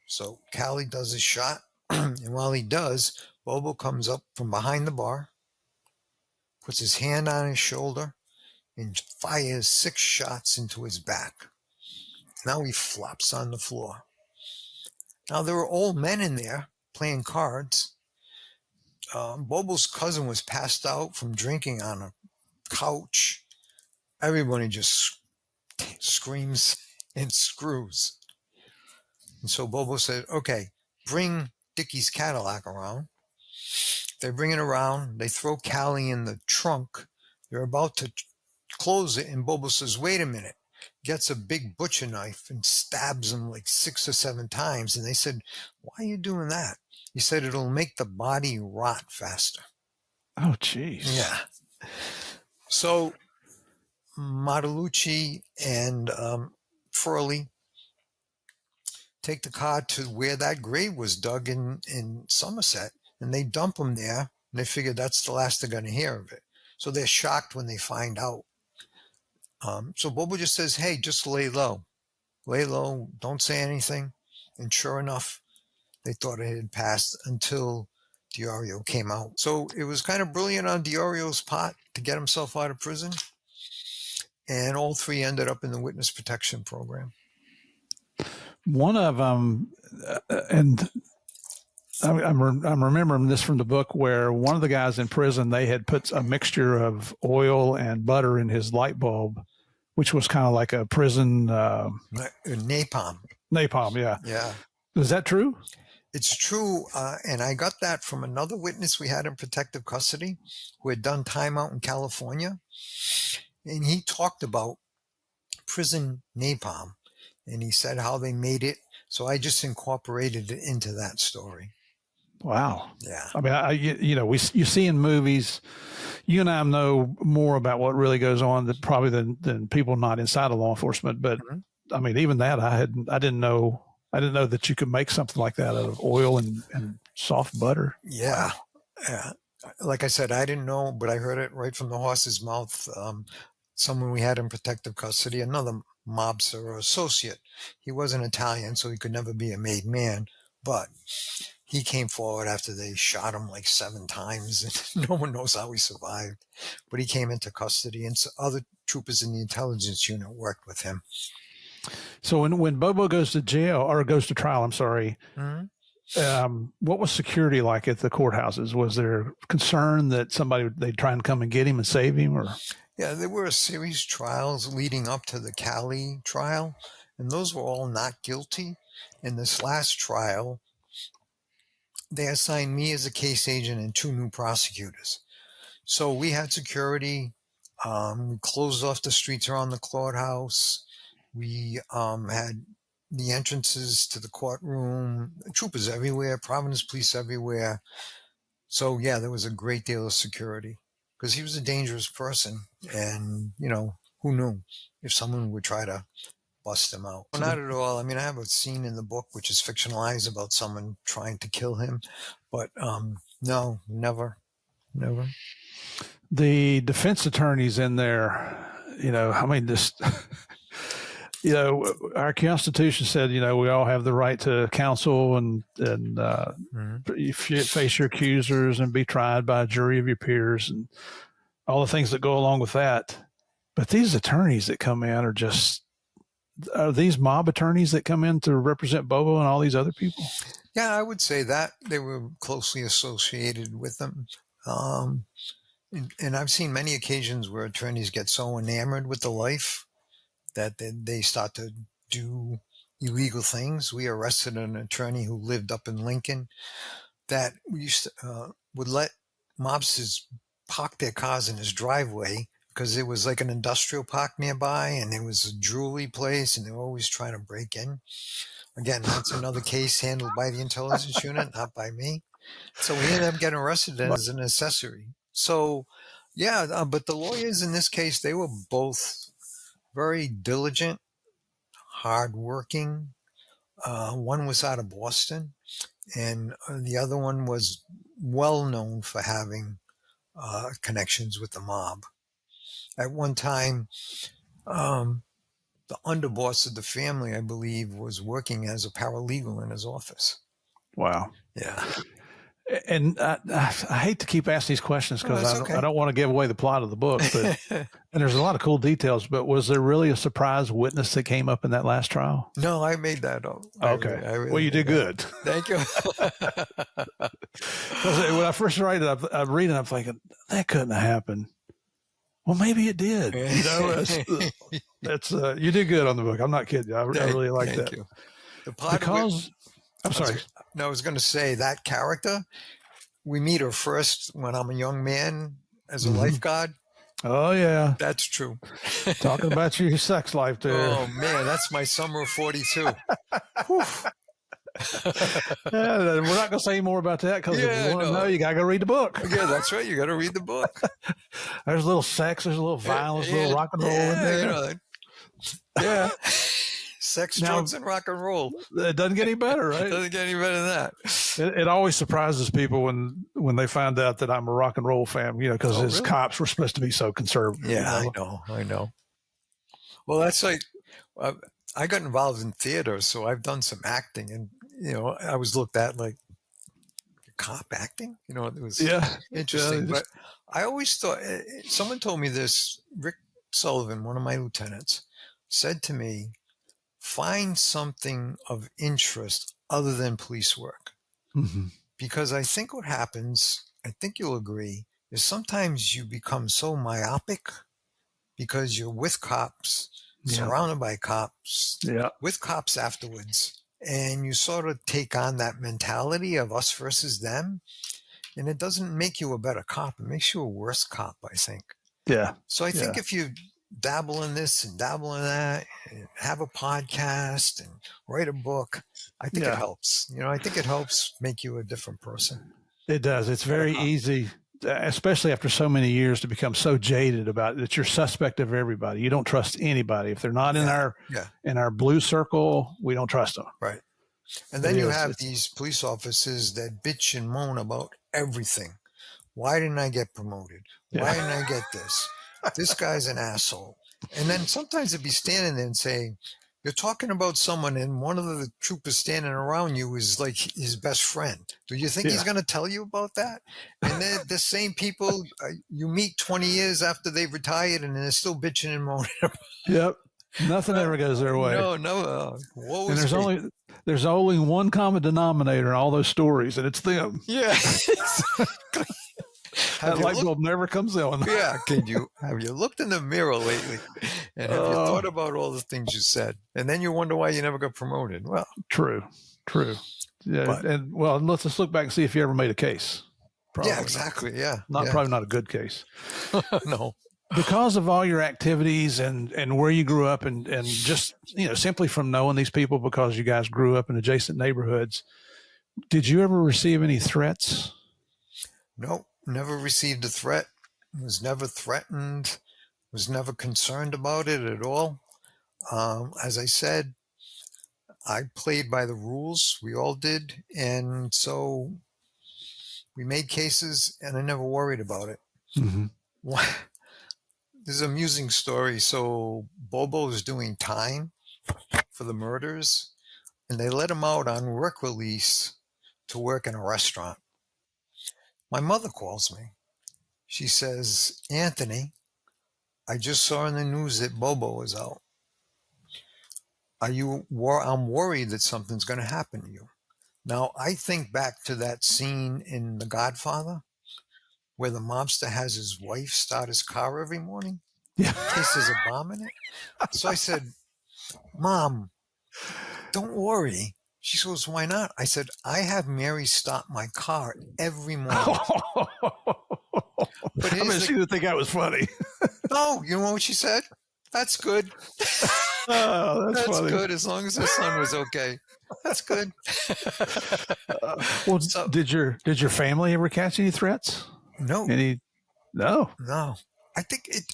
So Callie does his shot, and while he does, Bobo comes up from behind the bar, puts his hand on his shoulder, and fires 6 shots into his back. Now he flops on the floor. Now there were old men in there playing cards. Bobo's cousin was passed out from drinking on a couch. Everybody just screams and screws. And so Bobo said, okay, bring Dickie's Cadillac around. They bring it around. They throw Callie in the trunk. They're about to close it. And Bobo says, wait a minute. Gets a big butcher knife and stabs him like 6 or 7 times. And they said, why are you doing that? He said, it'll make the body rot faster. Oh, geez. Yeah. So Montalucci and Furley take the car to where that grave was dug in Somerset, and they dump him there, and they figure that's the last they're going to hear of it. So they're shocked when they find out. So Bobo just says, hey, just lay low. Lay low, don't say anything. And sure enough, they thought it had passed until Diorio came out. So it was kind of brilliant on Diorio's part to get himself out of prison. And all 3 ended up in the witness protection program. One of them, and I'm remembering this from the book, where one of the guys in prison, they had put a mixture of oil and butter in his light bulb, which was kind of like a prison Napalm. Napalm, yeah. Yeah. Is that true? It's true, and I got that from another witness we had in protective custody who had done time out in California, and he talked about prison napalm, and he said how they made it, so I just incorporated it into that story. Wow. Yeah. I mean, you see in movies, you and I know more about what really goes on probably than people not inside of law enforcement, but I mean, even that I didn't know that you could make something like that out of oil and soft butter. Yeah. Wow. Yeah. Like I said, I didn't know, but I heard it right from the horse's mouth. Someone we had in protective custody, another mobster or associate. He wasn't Italian, so he could never be a made man, but he came forward after they shot him like 7 times, and no one knows how he survived. But he came into custody, and other troopers in the intelligence unit worked with him. So when Bobo goes to jail or goes to trial, I'm sorry, what was security like at the courthouses? Was there concern that they'd try and come and get him and save him? Or yeah, there were a series of trials leading up to the Callie trial, and those were all not guilty. In this last trial, they assigned me as a case agent and 2 new prosecutors. So we had security. We closed off the streets around the courthouse. We had the entrances to the courtroom, troopers everywhere, Providence police everywhere. So, yeah, there was a great deal of security because he was a dangerous person. And, who knew if someone would try to bust him out? Well, not at all. I mean, I have a scene in the book which is fictionalized about someone trying to kill him. But no, never. The defense attorneys in there, I mean, just, our Constitution said, we all have the right to counsel and you face your accusers and be tried by a jury of your peers and all the things that go along with that. But these attorneys that come in are these mob attorneys that come in to represent Bobo and all these other people? Yeah, I would say that they were closely associated with them. And I've seen many occasions where attorneys get so enamored with the life that they start to do illegal things. We arrested an attorney who lived up in Lincoln that we used to, would let mobsters park their cars in his driveway, because it was like an industrial park nearby, and there was a jewelry place, and they were always trying to break in. Again, that's another case handled by the intelligence unit, not by me. So we ended up getting arrested as an accessory. So, yeah, but the lawyers in this case, they were both very diligent, hardworking. One was out of Boston, and the other one was well known for having connections with the mob. At one time, the underboss of the family, I believe, was working as a paralegal in his office. Wow. Yeah. And I hate to keep asking these questions because okay. I don't want to give away the plot of the book, but and there's a lot of cool details. But was there really a surprise witness that came up in that last trial? No, I made that up. Okay. I really well, you did good. Thank you. When I first read it, I'm reading, I'm thinking that couldn't have happened. Well, maybe it did. You know, that's you did good on the book. I'm not kidding you. I really like that. Thank you. I'm sorry. I was going to say that character. We meet her first when I'm a young man as a lifeguard. Oh yeah, that's true. Talking about your sex life there. Oh man, that's my summer of 42. We're not going to say any more about that because if you want to know, you got to go read the book. Yeah, that's right. You got to read the book. There's a little sex, there's a little violence, a little rock and roll in there. You know, yeah. Sex, drugs, and rock and roll. It doesn't get any better, right? It doesn't get any better than that. It always surprises people when they find out that I'm a rock and roll fan, you know, because his cops were supposed to be so conservative. Yeah, you know? I know. Well, that's like, I got involved in theater, so I've done some acting, and, you know, I was looked at like cop acting, you know, it was interesting. But I always thought, someone told me this, Rick Sullivan, one of my lieutenants, said to me, find something of interest other than police work. Mm-hmm. Because I think what happens, I think you'll agree, is sometimes you become so myopic because you're with cops, surrounded by cops, with cops afterwards, and you sort of take on that mentality of us versus them, and it doesn't make you a better cop. It makes you a worse cop, I think. Yeah. So I think if you dabble in this and dabble in that, and have a podcast and write a book, I think it helps. You know, I think it helps make you a different person. It does. It's very easy, especially after so many years, to become so jaded about it that you're suspect of everybody. You don't trust anybody. If they're not in our blue circle, we don't trust them. Right. And then you have these police officers that bitch and moan about everything. Why didn't I get promoted? Why didn't I get this? This guy's an asshole. And then sometimes they'd be standing there and saying, you're talking about someone and one of the troopers standing around you is like his best friend. Do you think he's going to tell you about that? And then the same people you meet 20 years after they've retired and they're still bitching and moaning. Yep. Nothing ever goes their way. No. And there's only one common denominator in all those stories, and it's them. Yeah. That light bulb never comes on. Yeah. Have you looked in the mirror lately? And have you thought about all the things you said? And then you wonder why you never got promoted. Well, true. Yeah. Let's look back and see if you ever made a case. Probably yeah, exactly. Yeah. Probably not a good case. No. Because of all your activities and where you grew up and just, you know, simply from knowing these people because you guys grew up in adjacent neighborhoods, did you ever receive any threats? No, never received a threat. Was never threatened. Was never concerned about it at all. As I said, I played by the rules. We all did. And so we made cases and I never worried about it. Mm-hmm. This is an amusing story. So Bobo is doing time for the murders and they let him out on work release to work in a restaurant. My mother calls me. She says, Anthony, I just saw in the news that Bobo is out. I'm worried that something's going to happen to you. Now, I think back to that scene in The Godfather where the mobster has his wife start his car every morning in case there's a bomb in it. So I said, Mom, don't worry. She goes, why not? I said, I have Mary stop my car every morning. But she didn't think that was funny. No, you know what she said? That's good. Oh, that's That's funny. good as long as her son was okay. That's good. Well, So did your family ever catch any threats? no, Any? No. no. I think it.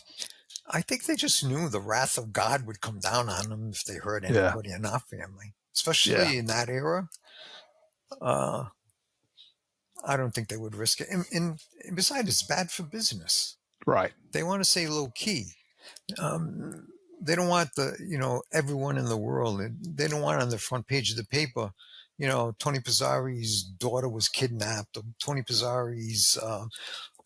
I think they just knew the wrath of God would come down on them if they hurt Yeah. anybody in our family, Yeah. especially in that era. I don't think they would risk it. And besides, it's bad for business. Right. They want to stay low key. They don't want everyone in the world. They don't want on the front page of the paper, Tony Pesare's daughter was kidnapped, or Tony Pesare's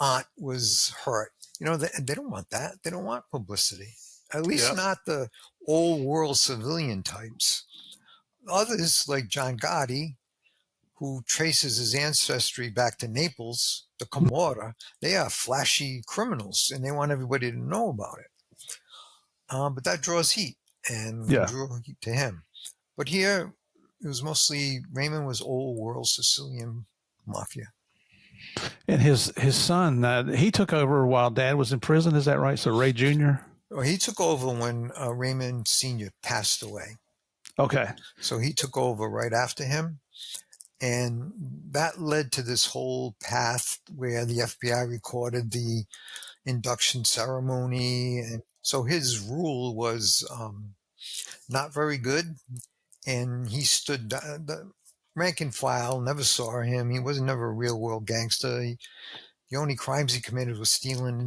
aunt was hurt. They don't want that. They don't want publicity. At least Yep. not the old world civilian types. Others like John Gotti, who traces his ancestry back to Naples, the Camorra, they are flashy criminals and they want everybody to know about it. But that draws heat and Yeah. drew heat to him. But here, it was mostly Raymond was old world Sicilian mafia. And his son, he took over while Dad was in prison. Is that right? So Ray Jr. Well, he took over when Raymond Sr. passed away. Okay. So he took over right after him. And that led to this whole path where the FBI recorded the induction ceremony. And so his rule was not very good. And he stood, the rank and file never saw him. He was never a real world gangster. The only crimes he committed was stealing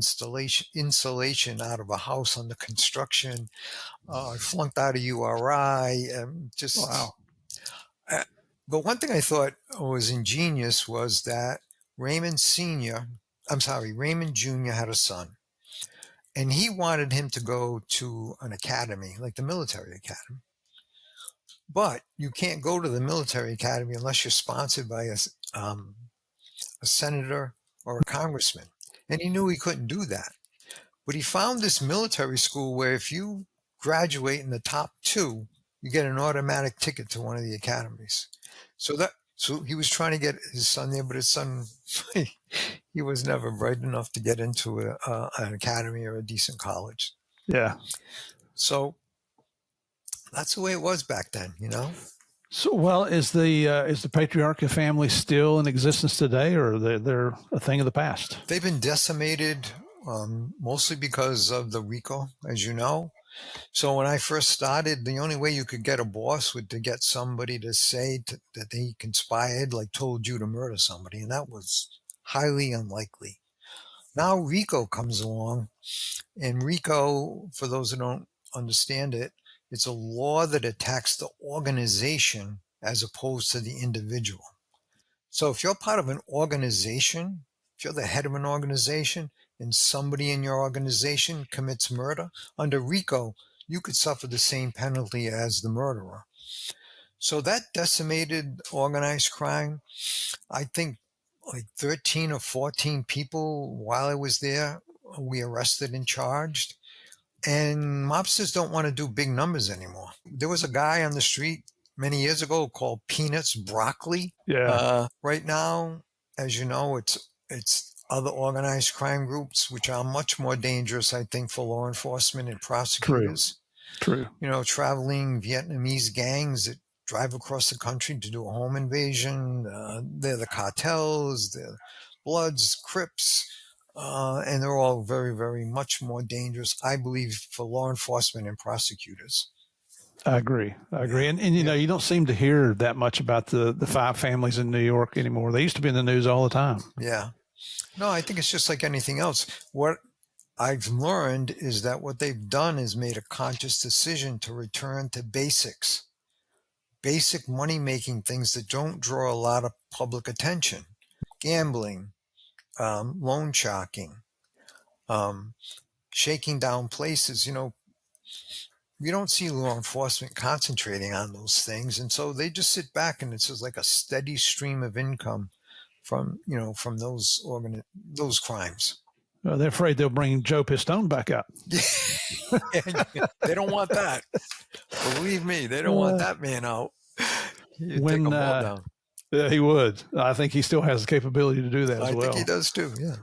insulation out of a house under construction. Flunked out of URI. Wow. But one thing I thought was ingenious was that Raymond Jr. had a son. And he wanted him to go to an academy, like the military academy. But you can't go to the military academy unless you're sponsored by a senator or a congressman. And he knew he couldn't do that. But he found this military school where if you graduate in the top 2, you get an automatic ticket to one of the academies. So he was trying to get his son there, but his son, he was never bright enough to get into an academy or a decent college. Yeah. So that's the way it was back then, So, well, is the Patriarca family still in existence today, or they're a thing of the past? They've been decimated mostly because of the RICO, as you know. So when I first started, the only way you could get a boss was to get somebody to say that they conspired, like told you to murder somebody, and that was highly unlikely. Now RICO comes along, and RICO, for those who don't understand it, it's a law that attacks the organization as opposed to the individual. So if you're part of an organization, if you're the head of an organization and somebody in your organization commits murder, under RICO, you could suffer the same penalty as the murderer. So that decimated organized crime. I think like 13 or 14 people while I was there, we arrested and charged. And mobsters don't want to do big numbers anymore. There was a guy on the street many years ago called Peanuts Broccoli. Yeah. Right now, as you know, it's other organized crime groups, which are much more dangerous, I think, for law enforcement and prosecutors. True. Traveling Vietnamese gangs that drive across the country to do a home invasion. They're the cartels, they're Bloods, Crips. And they're all very, very much more dangerous, I believe, for law enforcement and prosecutors. I agree. And you don't seem to hear that much about the 5 families in New York anymore. They used to be in the news all the time. Yeah. No, I think it's just like anything else. What I've learned is that what they've done is made a conscious decision to return to basic money-making things that don't draw a lot of public attention. Gambling, loan sharking, shaking down places. You don't see law enforcement concentrating on those things. And so they just sit back and it's just like a steady stream of income from those crimes. They're afraid they'll bring Joe Pistone back up. They don't want that. Believe me, they don't want that man out. He'd take them all down. Yeah, he would. I think he still has the capability to do that as well. I think he does too, yeah.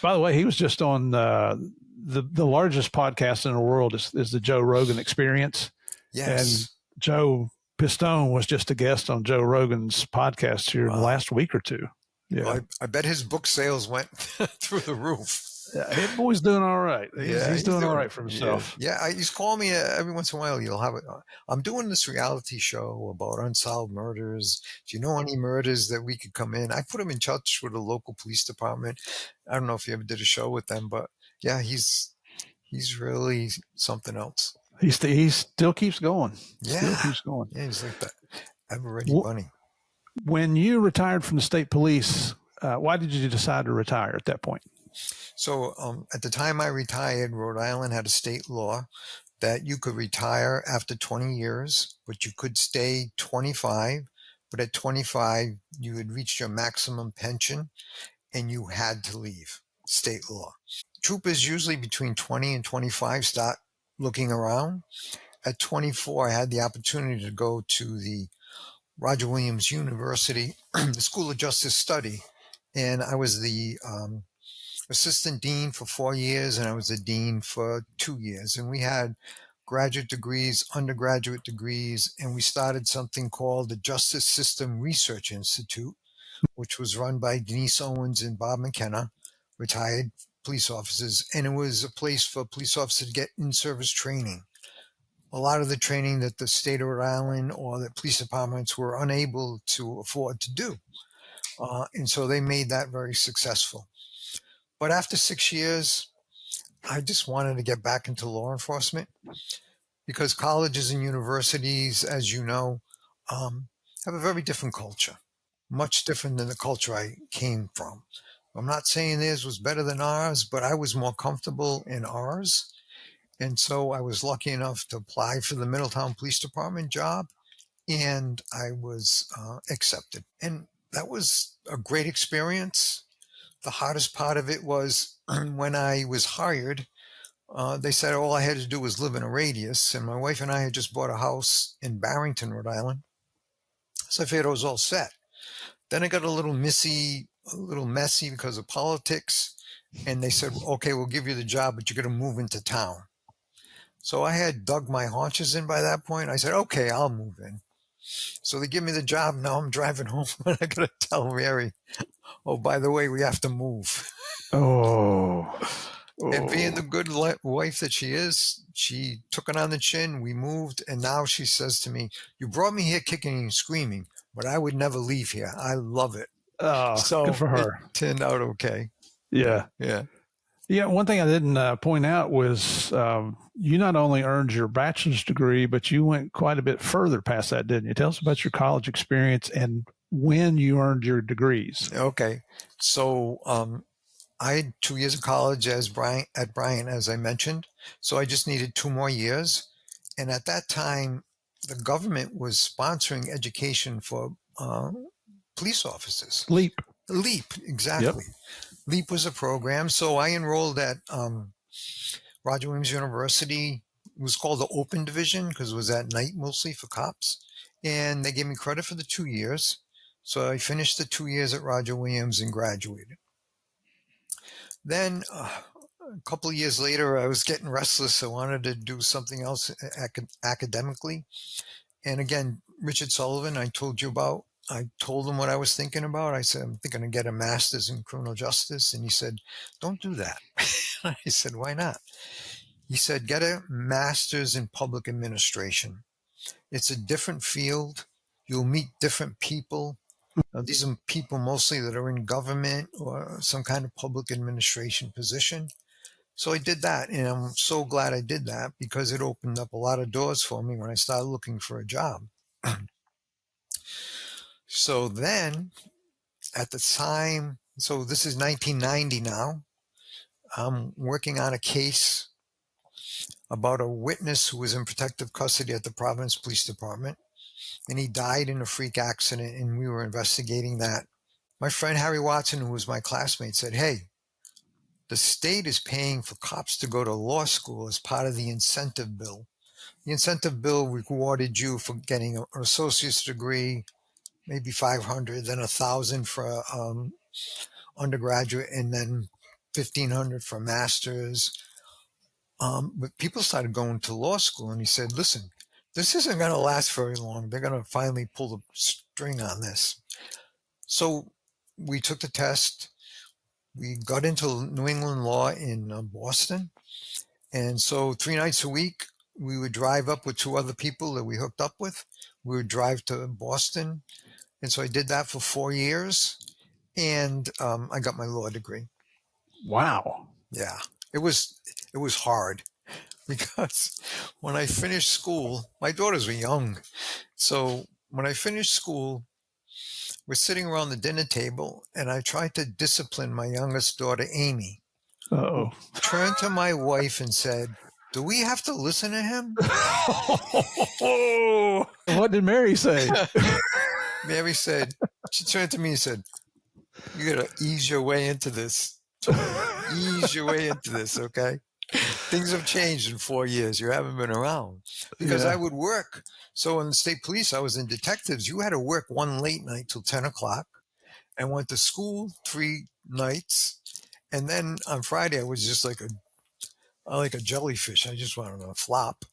By the way, he was just on the the largest podcast in the world is the Joe Rogan Experience. Yes. And Joe Pistone was just a guest on Joe Rogan's podcast here in the last week or two. Yeah. Well, I bet his book sales went through the roof. Hit boy's doing all right. He's doing all right for himself. Yeah, he's calling me every once in a while. You'll have it. I'm doing this reality show about unsolved murders. Do you know any murders that we could come in? I put him in touch with a local police department. I don't know if you ever did a show with them, but yeah, he's really something else. He still keeps going. Yeah, still keeps going. Yeah, he's like that ever-ready bunny. When you retired from the state police, why did you decide to retire at that point? So at the time I retired, Rhode Island had a state law that you could retire after 20 years, but you could stay 25. But at 25, you had reached your maximum pension and you had to leave. State law. Troopers usually between 20 and 25 start looking around. At 24, I had the opportunity to go to the Roger Williams University, the School of Justice Study, and I was the assistant dean for 4 years, and I was the dean for 2 years. And we had graduate degrees, undergraduate degrees, and we started something called the Justice System Research Institute, which was run by Denise Owens and Bob McKenna, retired police officers. And it was a place for police officers to get in-service training. A lot of the training that the state of Rhode Island or the police departments were unable to afford to do. And so they made that very successful. But after 6 years, I just wanted to get back into law enforcement because colleges and universities, as you know, have a very different culture, much different than the culture I came from. I'm not saying theirs was better than ours, but I was more comfortable in ours. And so I was lucky enough to apply for the Middletown Police Department job, and I was accepted. And that was a great experience. The hardest part of it was when I was hired, they said all I had to do was live in a radius. And my wife and I had just bought a house in Barrington, Rhode Island. So I figured I was all set. Then I got a little messy because of politics. And they said, okay, we'll give you the job, but you're going to move into town. So I had dug my haunches in by that point. I said, okay, I'll move in. So they give me the job. Now I'm driving home and I got to tell Mary, oh, by the way, we have to move. And being the good wife that she is, she took it on the chin. We moved. And now she says to me, you brought me here kicking and screaming, but I would never leave here. I love it. So good for her. It turned out okay. Yeah. One thing I didn't point out was you not only earned your bachelor's degree, but you went quite a bit further past that, didn't you? Tell us about your college experience and when you earned your degrees. Okay. So I had 2 years of college at Bryant, as I mentioned. So I just needed 2 more years. And at that time, the government was sponsoring education for police officers. LEAP, exactly. Yep. LEAP was a program. So I enrolled at Roger Williams University. It was called the Open Division because it was at night mostly for cops. And they gave me credit for the 2 years. So I finished the 2 years at Roger Williams and graduated. Then a couple of years later, I was getting restless. I wanted to do something else academically. And again, Richard Sullivan, I told you about, I told him what I was thinking about. I said, I'm thinking of getting a master's in criminal justice. And he said, don't do that. I said, why not? He said, get a master's in public administration. It's a different field. You'll meet different people. Now, these are people mostly that are in government or some kind of public administration position. So I did that, and I'm so glad I did that because it opened up a lot of doors for me when I started looking for a job. So then, at the time, so this is 1990 now, I'm working on a case about a witness who was in protective custody at the Providence Police Department. And he died in a freak accident, and we were investigating that. My friend Harry Watson, who was my classmate, said, hey, the state is paying for cops to go to law school as part of the incentive bill. The incentive bill rewarded you for getting an associate's degree, maybe $500, then $1,000 for undergraduate, and then $1,500 for master's. But people started going to law school, and he said, listen, this isn't going to last very long. They're going to finally pull the string on this. So we took the test. We got into New England law in Boston. And so 3 nights a week, we would drive up with 2 other people that we hooked up with. We would drive to Boston. And so I did that for 4 years. And I got my law degree. Wow. Yeah, it was hard because when I finished school, my daughters were young. So when I finished school, we're sitting around the dinner table, and I tried to discipline my youngest daughter, Amy, Uh-oh. who turned to my wife and said, do we have to listen to him? What did Mary say? Mary said, she turned to me and said, you got to ease your way into this. Ease your way into this, okay? Things have changed in 4 years. You haven't been around. Because I would work. So in the state police, I was in detectives. You had to work one late night till 10 o'clock and went to school 3 nights. And then on Friday, I was just like a jellyfish. I just wanted to flop.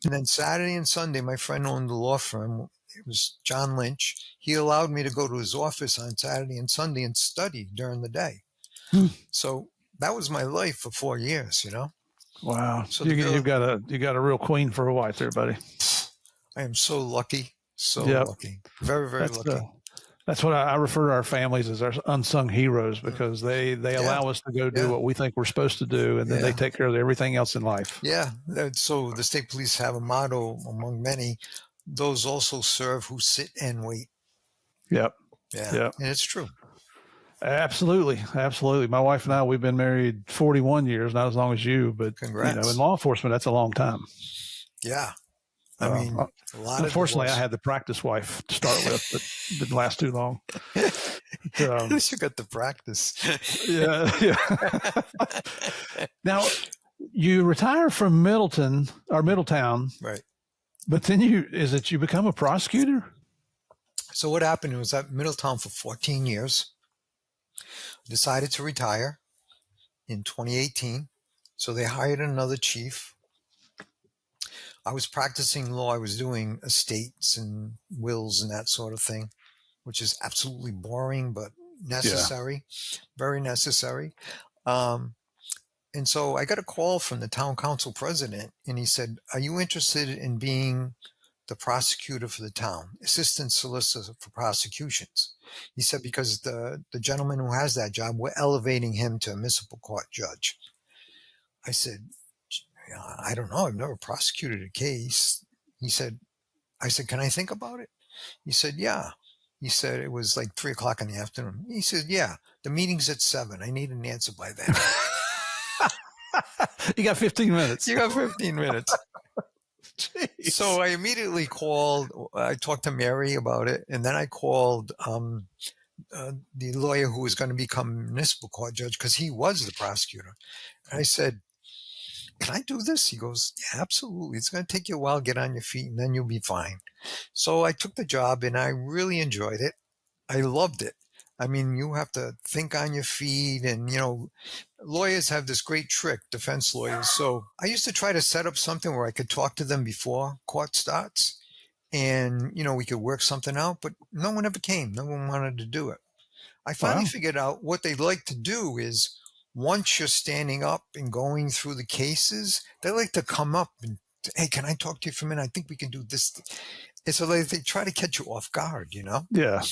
And then Saturday and Sunday, my friend owned the law firm. It was John Lynch. He allowed me to go to his office on Saturday and Sunday and study during the day. So that was my life for 4 years, you know? Wow. So you got a real queen for a wife there, buddy. I am so lucky. So lucky. Very, very lucky. That's what I refer to our families as our unsung heroes, because they allow us to go do what we think we're supposed to do, and then they take care of everything else in life. Yeah. So the state police have a motto among many: those also serve who sit and wait. Yep. Yeah. Yep. And it's true. Absolutely. Absolutely. My wife and I, we've been married 41 years, not as long as you, but congrats. In law enforcement, that's a long time. Yeah. I mean, a lot unfortunately, I had the practice wife to start with, but didn't last too long. At least you got the practice. Yeah. Now, you retire from Middletown, right? But then you become a prosecutor? So what happened was at Middletown for 14 years. I decided to retire in 2018. So they hired another chief. I was practicing law. I was doing estates and wills and that sort of thing, which is absolutely boring, but necessary, very necessary. And so I got a call from the town council president, and he said, are you interested in being the prosecutor for the town, assistant solicitor for prosecutions? He said, because the gentleman who has that job, we're elevating him to a municipal court judge. I said, I don't know. I've never prosecuted a case. I said, can I think about it? He said, yeah. He said, it was like 3 o'clock in the afternoon. He said, yeah, the meeting's at 7. I need an answer by then. You got 15 minutes. You got 15 minutes. Jeez. So I immediately called. I talked to Mary about it. And then I called the lawyer who was going to become municipal court judge, because he was the prosecutor. And I said, can I do this? He goes, yeah, absolutely. It's going to take you a while to get on your feet, and then you'll be fine. So I took the job, and I really enjoyed it. I loved it. I mean, you have to think on your feet, and, lawyers have this great trick, defense lawyers. So I used to try to set up something where I could talk to them before court starts, and, we could work something out, but no one ever came. No one wanted to do it. I finally figured out what they'd like to do is, once you're standing up and going through the cases, they like to come up and, hey, can I talk to you for a minute? I think we can do this. And so they try to catch you off guard, Yeah.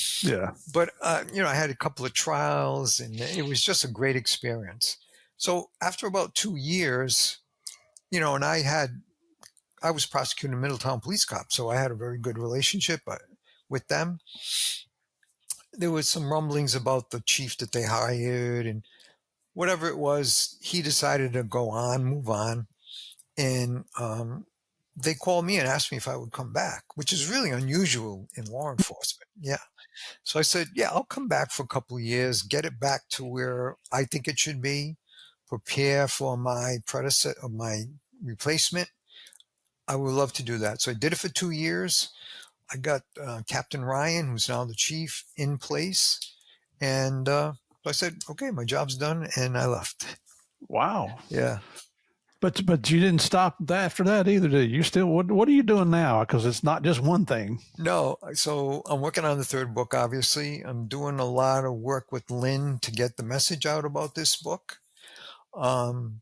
But, I had a couple of trials, and it was just a great experience. So after about 2 years, and I was prosecuting Middletown Police Cop, so I had a very good relationship with them. There was some rumblings about the chief that they hired, and whatever it was, he decided to move on. And they called me and asked me if I would come back, which is really unusual in law enforcement. Yeah. So I said, yeah, I'll come back for a couple of years, get it back to where I think it should be, prepare for my replacement. I would love to do that. So I did it for 2 years. I got Captain Ryan, who's now the chief, in place. And I said, okay, my job's done, and I left. Wow. Yeah. But you didn't stop after that either, did you? You still what are you doing now? Because it's not just one thing. No, so I'm working on the third book, obviously. I'm doing a lot of work with Lynn to get the message out about this book. Um,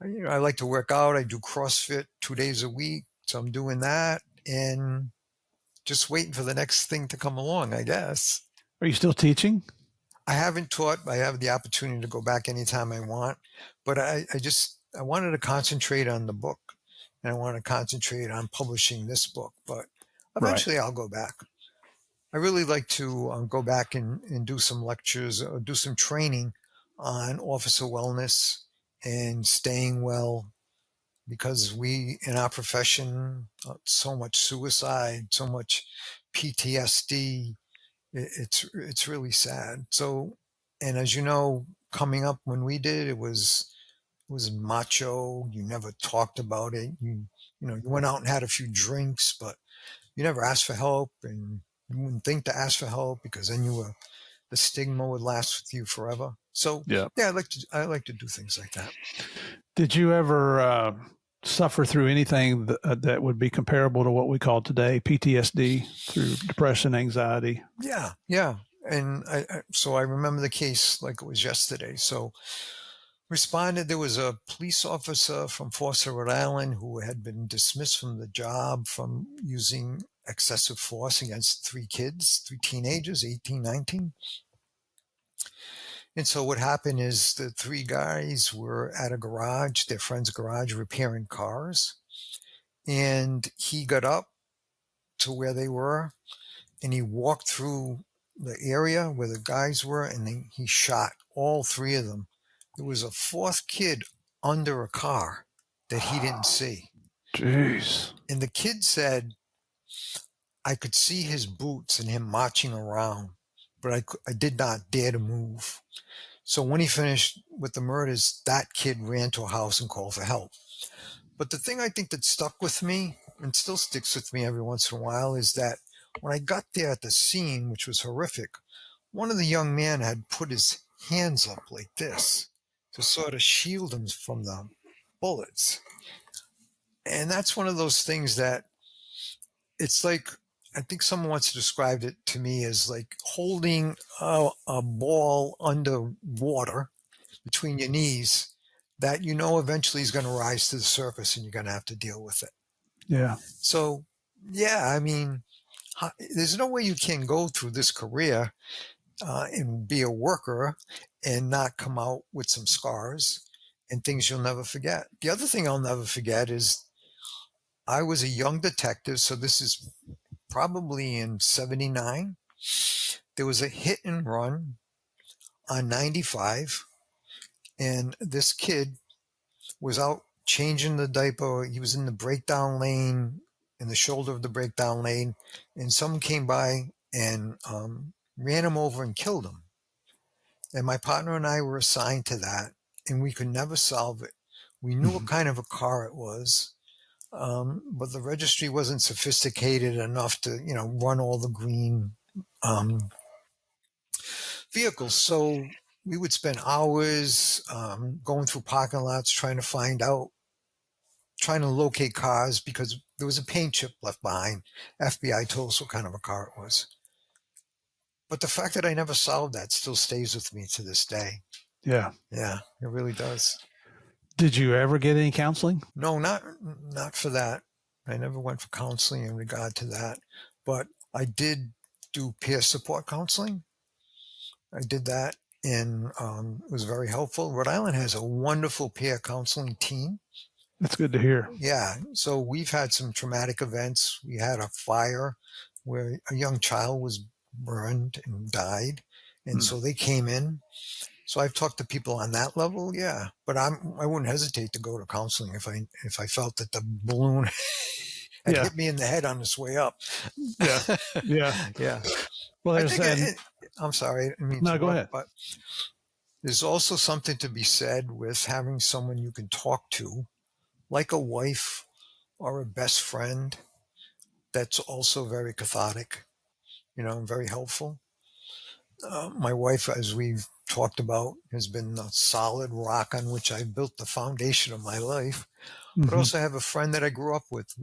I like to work out. I do CrossFit 2 days a week. So I'm doing that and just waiting for the next thing to come along, I guess. Are you still teaching? I haven't taught. I have the opportunity to go back anytime I want, but I wanted to concentrate on the book, and I want to concentrate on publishing this book. But Right. eventually, I'll go back. I really like to go back and do some lectures or do some training on officer wellness and staying well, because we in our profession, so much suicide, so much PTSD. It's really sad. So, and as you know, coming up when we did, it was macho. You never talked about it. You went out and had a few drinks, but you never asked for help, and you wouldn't think to ask for help because then the stigma would last with you forever. So Yeah. yeah, I like to do things like that. Did you ever suffer through anything that would be comparable to what we call today PTSD, through depression, anxiety? Yeah. And so I remember the case like it was yesterday. So responded, there was a police officer from Foster, Rhode Island, who had been dismissed from the job from using excessive force against three teenagers, 18, 19. And so what happened is the three guys were at a garage, their friend's garage, repairing cars. And he got up to where they were and he walked through the area where the guys were, and he shot all three of them. There was a fourth kid under a car that he didn't see. Jeez. And the kid said, I could see his boots and him marching around, but I did not dare to move. So when he finished with the murders, that kid ran to a house and called for help. But the thing I think that stuck with me and still sticks with me every once in a while is that when I got there at the scene, which was horrific, one of the young men had put his hands up like this to sort of shield him from the bullets. And that's one of those things that it's like, I think someone once described it to me as like holding a ball under water between your knees that eventually is going to rise to the surface and you're going to have to deal with it. Yeah. So, yeah, I mean, there's no way you can go through this career and be a worker and not come out with some scars and things you'll never forget. The other thing I'll never forget is I was a young detective, so this is probably in 79. There was a hit and run on 95, and this kid was out changing the diaper. He was in the breakdown lane, in the shoulder of the breakdown lane, and someone came by and ran him over and killed him. And my partner and I were assigned to that, and we could never solve it. We knew what kind of a car it was, but the registry wasn't sophisticated enough to, run all the green vehicles. So we would spend hours going through parking lots trying to locate cars because there was a paint chip left behind. FBI told us what kind of a car it was. But the fact that I never solved that still stays with me to this day. Yeah. Yeah, it really does. Did you ever get any counseling? No, not for that. I never went for counseling in regard to that. But I did do peer support counseling. I did that, and it was very helpful. Rhode Island has a wonderful peer counseling team. That's good to hear. Yeah. So we've had some traumatic events. We had a fire where a young child was burned and died. And so they came in. So I've talked to people on that level. Yeah. But I wouldn't hesitate to go to counseling if I felt that the balloon had hit me in the head on its way up. Yeah. Yeah. Yeah. Well, I'm sorry. No, go ahead. But there's also something to be said with having someone you can talk to, like a wife or a best friend, that's also very cathartic, very helpful. My wife, as we've talked about has been a solid rock on which I built the foundation of my life. But also I have a friend that I grew up with.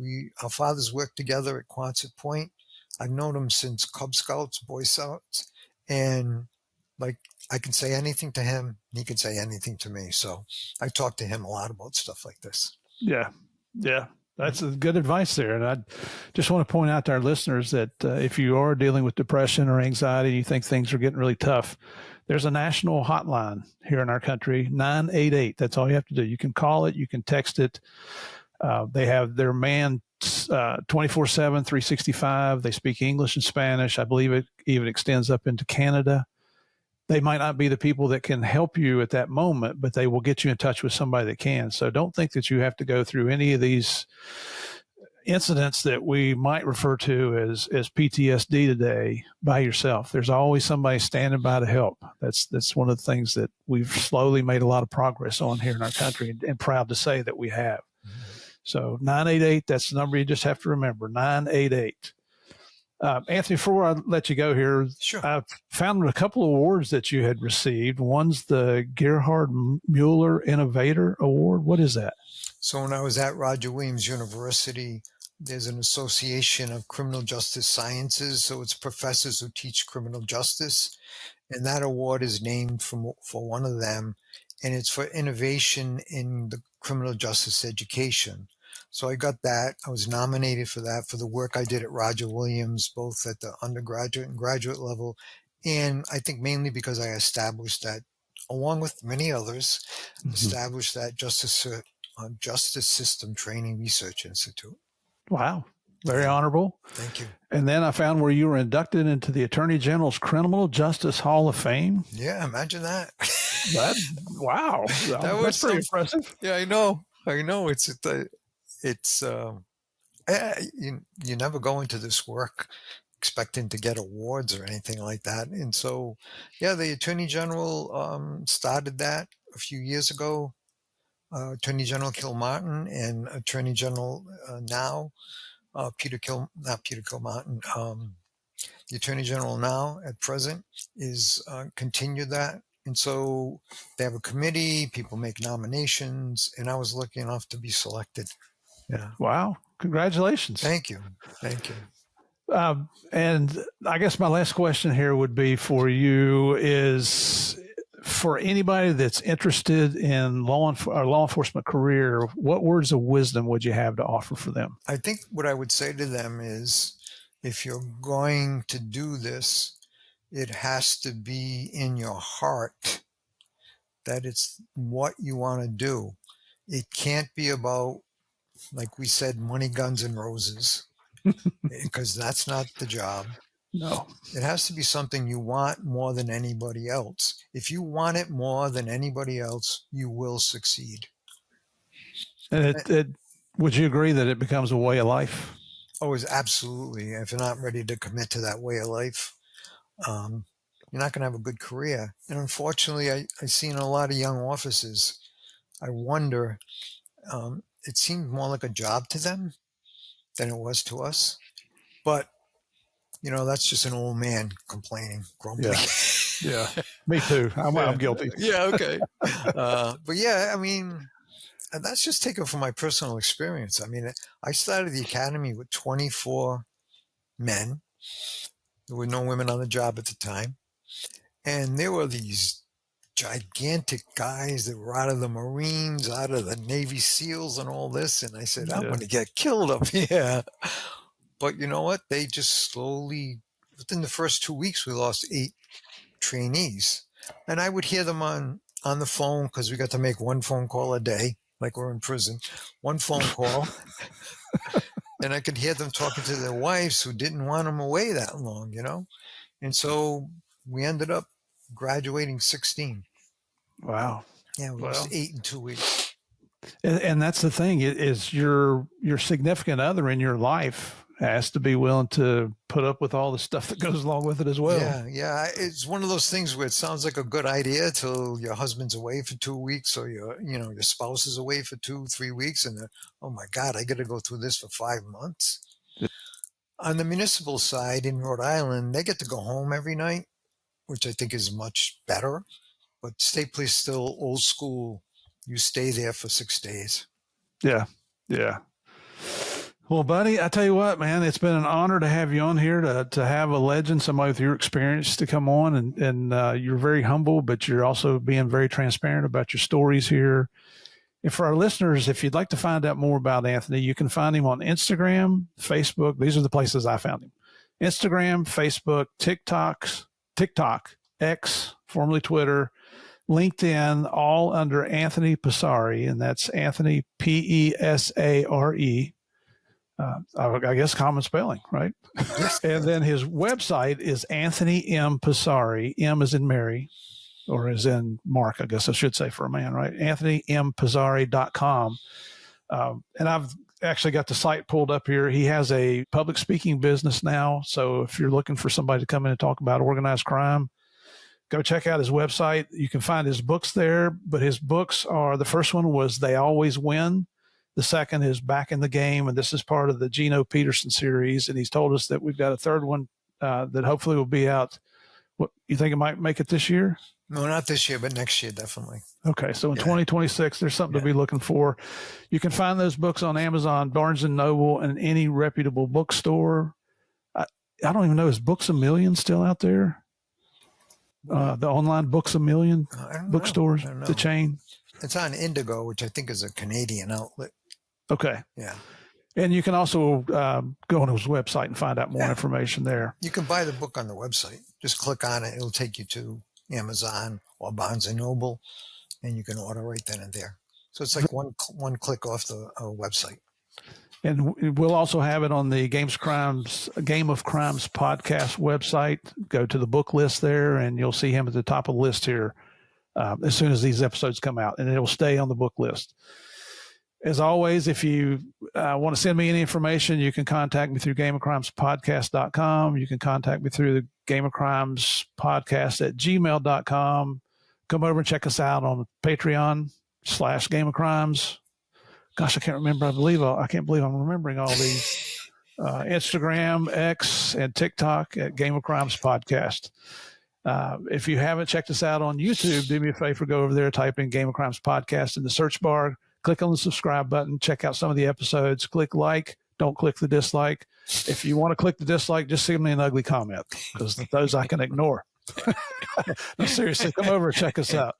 Our fathers worked together at Quonset Point. I've known him since Cub Scouts, Boy Scouts, and like I can say anything to him, he can say anything to me. So I talk to him a lot about stuff like this. Yeah. Yeah. That's a good advice there. And I just want to point out to our listeners that if you are dealing with depression or anxiety, you think things are getting really tough, there's a national hotline here in our country, 988. That's all you have to do. You can call it, you can text it. They have their man 24/7, 365. They speak English and Spanish. I believe it even extends up into Canada. They might not be the people that can help you at that moment, but they will get you in touch with somebody that can. So don't think that you have to go through any of these incidents that we might refer to as PTSD today by yourself. There's always somebody standing by to help. That's one of the things that we've slowly made a lot of progress on here in our country, and proud to say that we have. So 988, that's the number you just have to remember, 988. Anthony, before I let you go here, Sure. I found a couple of awards that you had received. One's the Gerhard Mueller Innovator Award. What is that? So when I was at Roger Williams University, there's an association of criminal justice sciences. So it's professors who teach criminal justice. And that award is named for one of them. And it's for innovation in the criminal justice education. So I got that. I was nominated for that for the work I did at Roger Williams, both at the undergraduate and graduate level. And I think mainly because I established that, along with many others, established that Justice System Training Research Institute. Wow. Very honorable. Thank you. And then I found where you were inducted into the Attorney General's Criminal Justice Hall of Fame. Yeah, imagine that. Wow. That's pretty impressive. Yeah, I know. You never go into this work expecting to get awards or anything like that. And so, yeah, the Attorney General started that a few years ago. Attorney General Kilmartin and Attorney General now, not Peter Kilmartin, the Attorney General now at present is continued that. And so they have a committee, people make nominations, and I was lucky enough to be selected. Yeah. Wow. Congratulations. Thank you. Thank you. And I guess my last question here would be for you is, for anybody that's interested in law enforcement career, what words of wisdom would you have to offer for them? I think what I would say to them is, if you're going to do this, it has to be in your heart that it's what you want to do. It can't be about, like we said, money, guns, and roses, because that's not the job. No. It has to be something you want more than anybody else. If you want it more than anybody else, you will succeed. And would you agree that it becomes a way of life? Oh, absolutely. If you're not ready to commit to that way of life, you're not going to have a good career. And unfortunately, I've seen a lot of young officers. I wonder, it seemed more like a job to them than it was to us. But, that's just an old man complaining, grumbling. Yeah. Me too. I'm guilty. Yeah, okay. But yeah, that's just taken from my personal experience. I started the academy with 24 men. There were no women on the job at the time. And there were these gigantic guys that were out of the Marines, out of the Navy SEALs and all this. And I said, I'm going to get killed up here. But you know what? They just slowly, within the first 2 weeks, we lost 8 trainees. And I would hear them on the phone, because we got to make one phone call a day, like we're in prison, one phone call. And I could hear them talking to their wives who didn't want them away that long, And so we ended up graduating 16. Wow. Yeah, we lost 8 in 2 weeks. And that's the thing, is your significant other in your life has to be willing to put up with all the stuff that goes along with it as well. Yeah. It's one of those things where it sounds like a good idea till your husband's away for 2 weeks, or your spouse is away for 2-3 weeks, and oh my God, I got to go through this for 5 months. On the municipal side in Rhode Island, they get to go home every night, which I think is much better. But State Police still old school. You stay there for 6 days. Yeah. Yeah. Well, buddy, I tell you what, man, it's been an honor to have you on here, to have a legend, somebody with your experience to come on. And you're very humble, but you're also being very transparent about your stories here. And for our listeners, if you'd like to find out more about Anthony, you can find him on Instagram, Facebook. These are the places I found him. Instagram, Facebook, TikTok, X, formerly Twitter, LinkedIn, all under Anthony Pesare, and that's Anthony Pesare. I guess common spelling, right? Yes. And then his website is Anthony M. Pesare. M is in Mary, or as in Mark, I guess I should say for a man, right? AnthonyMPesare.com. And I've actually got the site pulled up here. He has a public speaking business now. So if you're looking for somebody to come in and talk about organized crime, go check out his website. You can find his books there, but his books are, the first one was They Always Win. The second is Back in the Game, and this is part of the Gino Peterson series. And he's told us that we've got a third one that hopefully will be out. What, you think it might make it this year? No, not this year, but next year, definitely. Okay, so in 2026, there's something to be looking for. You can find those books on Amazon, Barnes & Noble, and any reputable bookstore. I don't even know, is Books A Million still out there? The online Books A Million bookstores, the chain? It's on Indigo, which I think is a Canadian outlet. Okay. Yeah. And you can also go on his website and find out more information there. You can buy the book on the website. Just click on it. It'll take you to Amazon or Barnes & Noble, and you can order right then and there. So it's like one click off the website. And we'll also have it on the Game of Crimes podcast website. Go to the book list there, and you'll see him at the top of the list here as soon as these episodes come out, and it'll stay on the book list. As always, if you want to send me any information, you can contact me through gameofcrimespodcast.com. You can contact me through the Game of Crimes podcast at gmail.com. Come over and check us out on Patreon/Game of Crimes. Gosh, I can't remember. I can't believe I'm remembering all these. Instagram, X, and TikTok at Game of Crimes Podcast. If you haven't checked us out on YouTube, do me a favor, go over there, type in Game of Crimes Podcast in the search bar, click on the subscribe button, check out some of the episodes, click like, don't click the dislike. If you want to click the dislike, just send me an ugly comment, because those I can ignore. No, seriously, come over and check us out.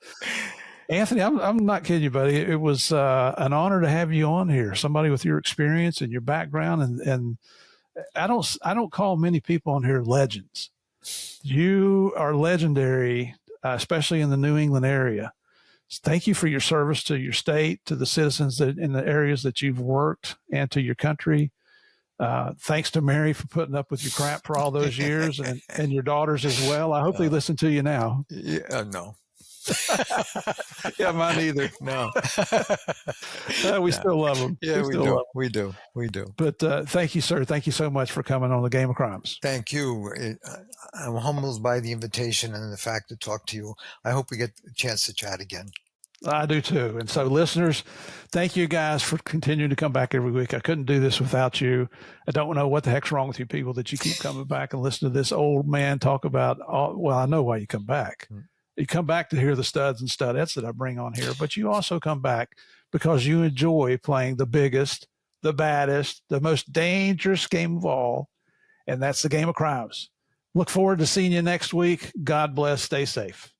Anthony, I'm not kidding you, buddy. It was an honor to have you on here. Somebody with your experience and your background, and I don't call many people on here legends. You are legendary, especially in the New England area. Thank you for your service to your state, to the citizens in the areas that you've worked, and to your country. Thanks to Mary for putting up with your crap for all those years, and your daughters as well. I hope they listen to you now. Yeah, no. Yeah, mine either. No. We still love them. Yeah, we do. But thank you, sir. Thank you so much for coming on the Game of Crimes. Thank you. I'm humbled by the invitation and the fact to talk to you. I hope we get a chance to chat again. I do too. And so, listeners, thank you guys for continuing to come back every week. I couldn't do this without you. I don't know what the heck's wrong with you people that you keep coming back and listen to this old man talk about, well, I know why you come back. You come back to hear the studs and studettes that I bring on here, but you also come back because you enjoy playing the biggest, the baddest, the most dangerous game of all, and that's the Game of Crimes. Look forward to seeing you next week. God bless. Stay safe.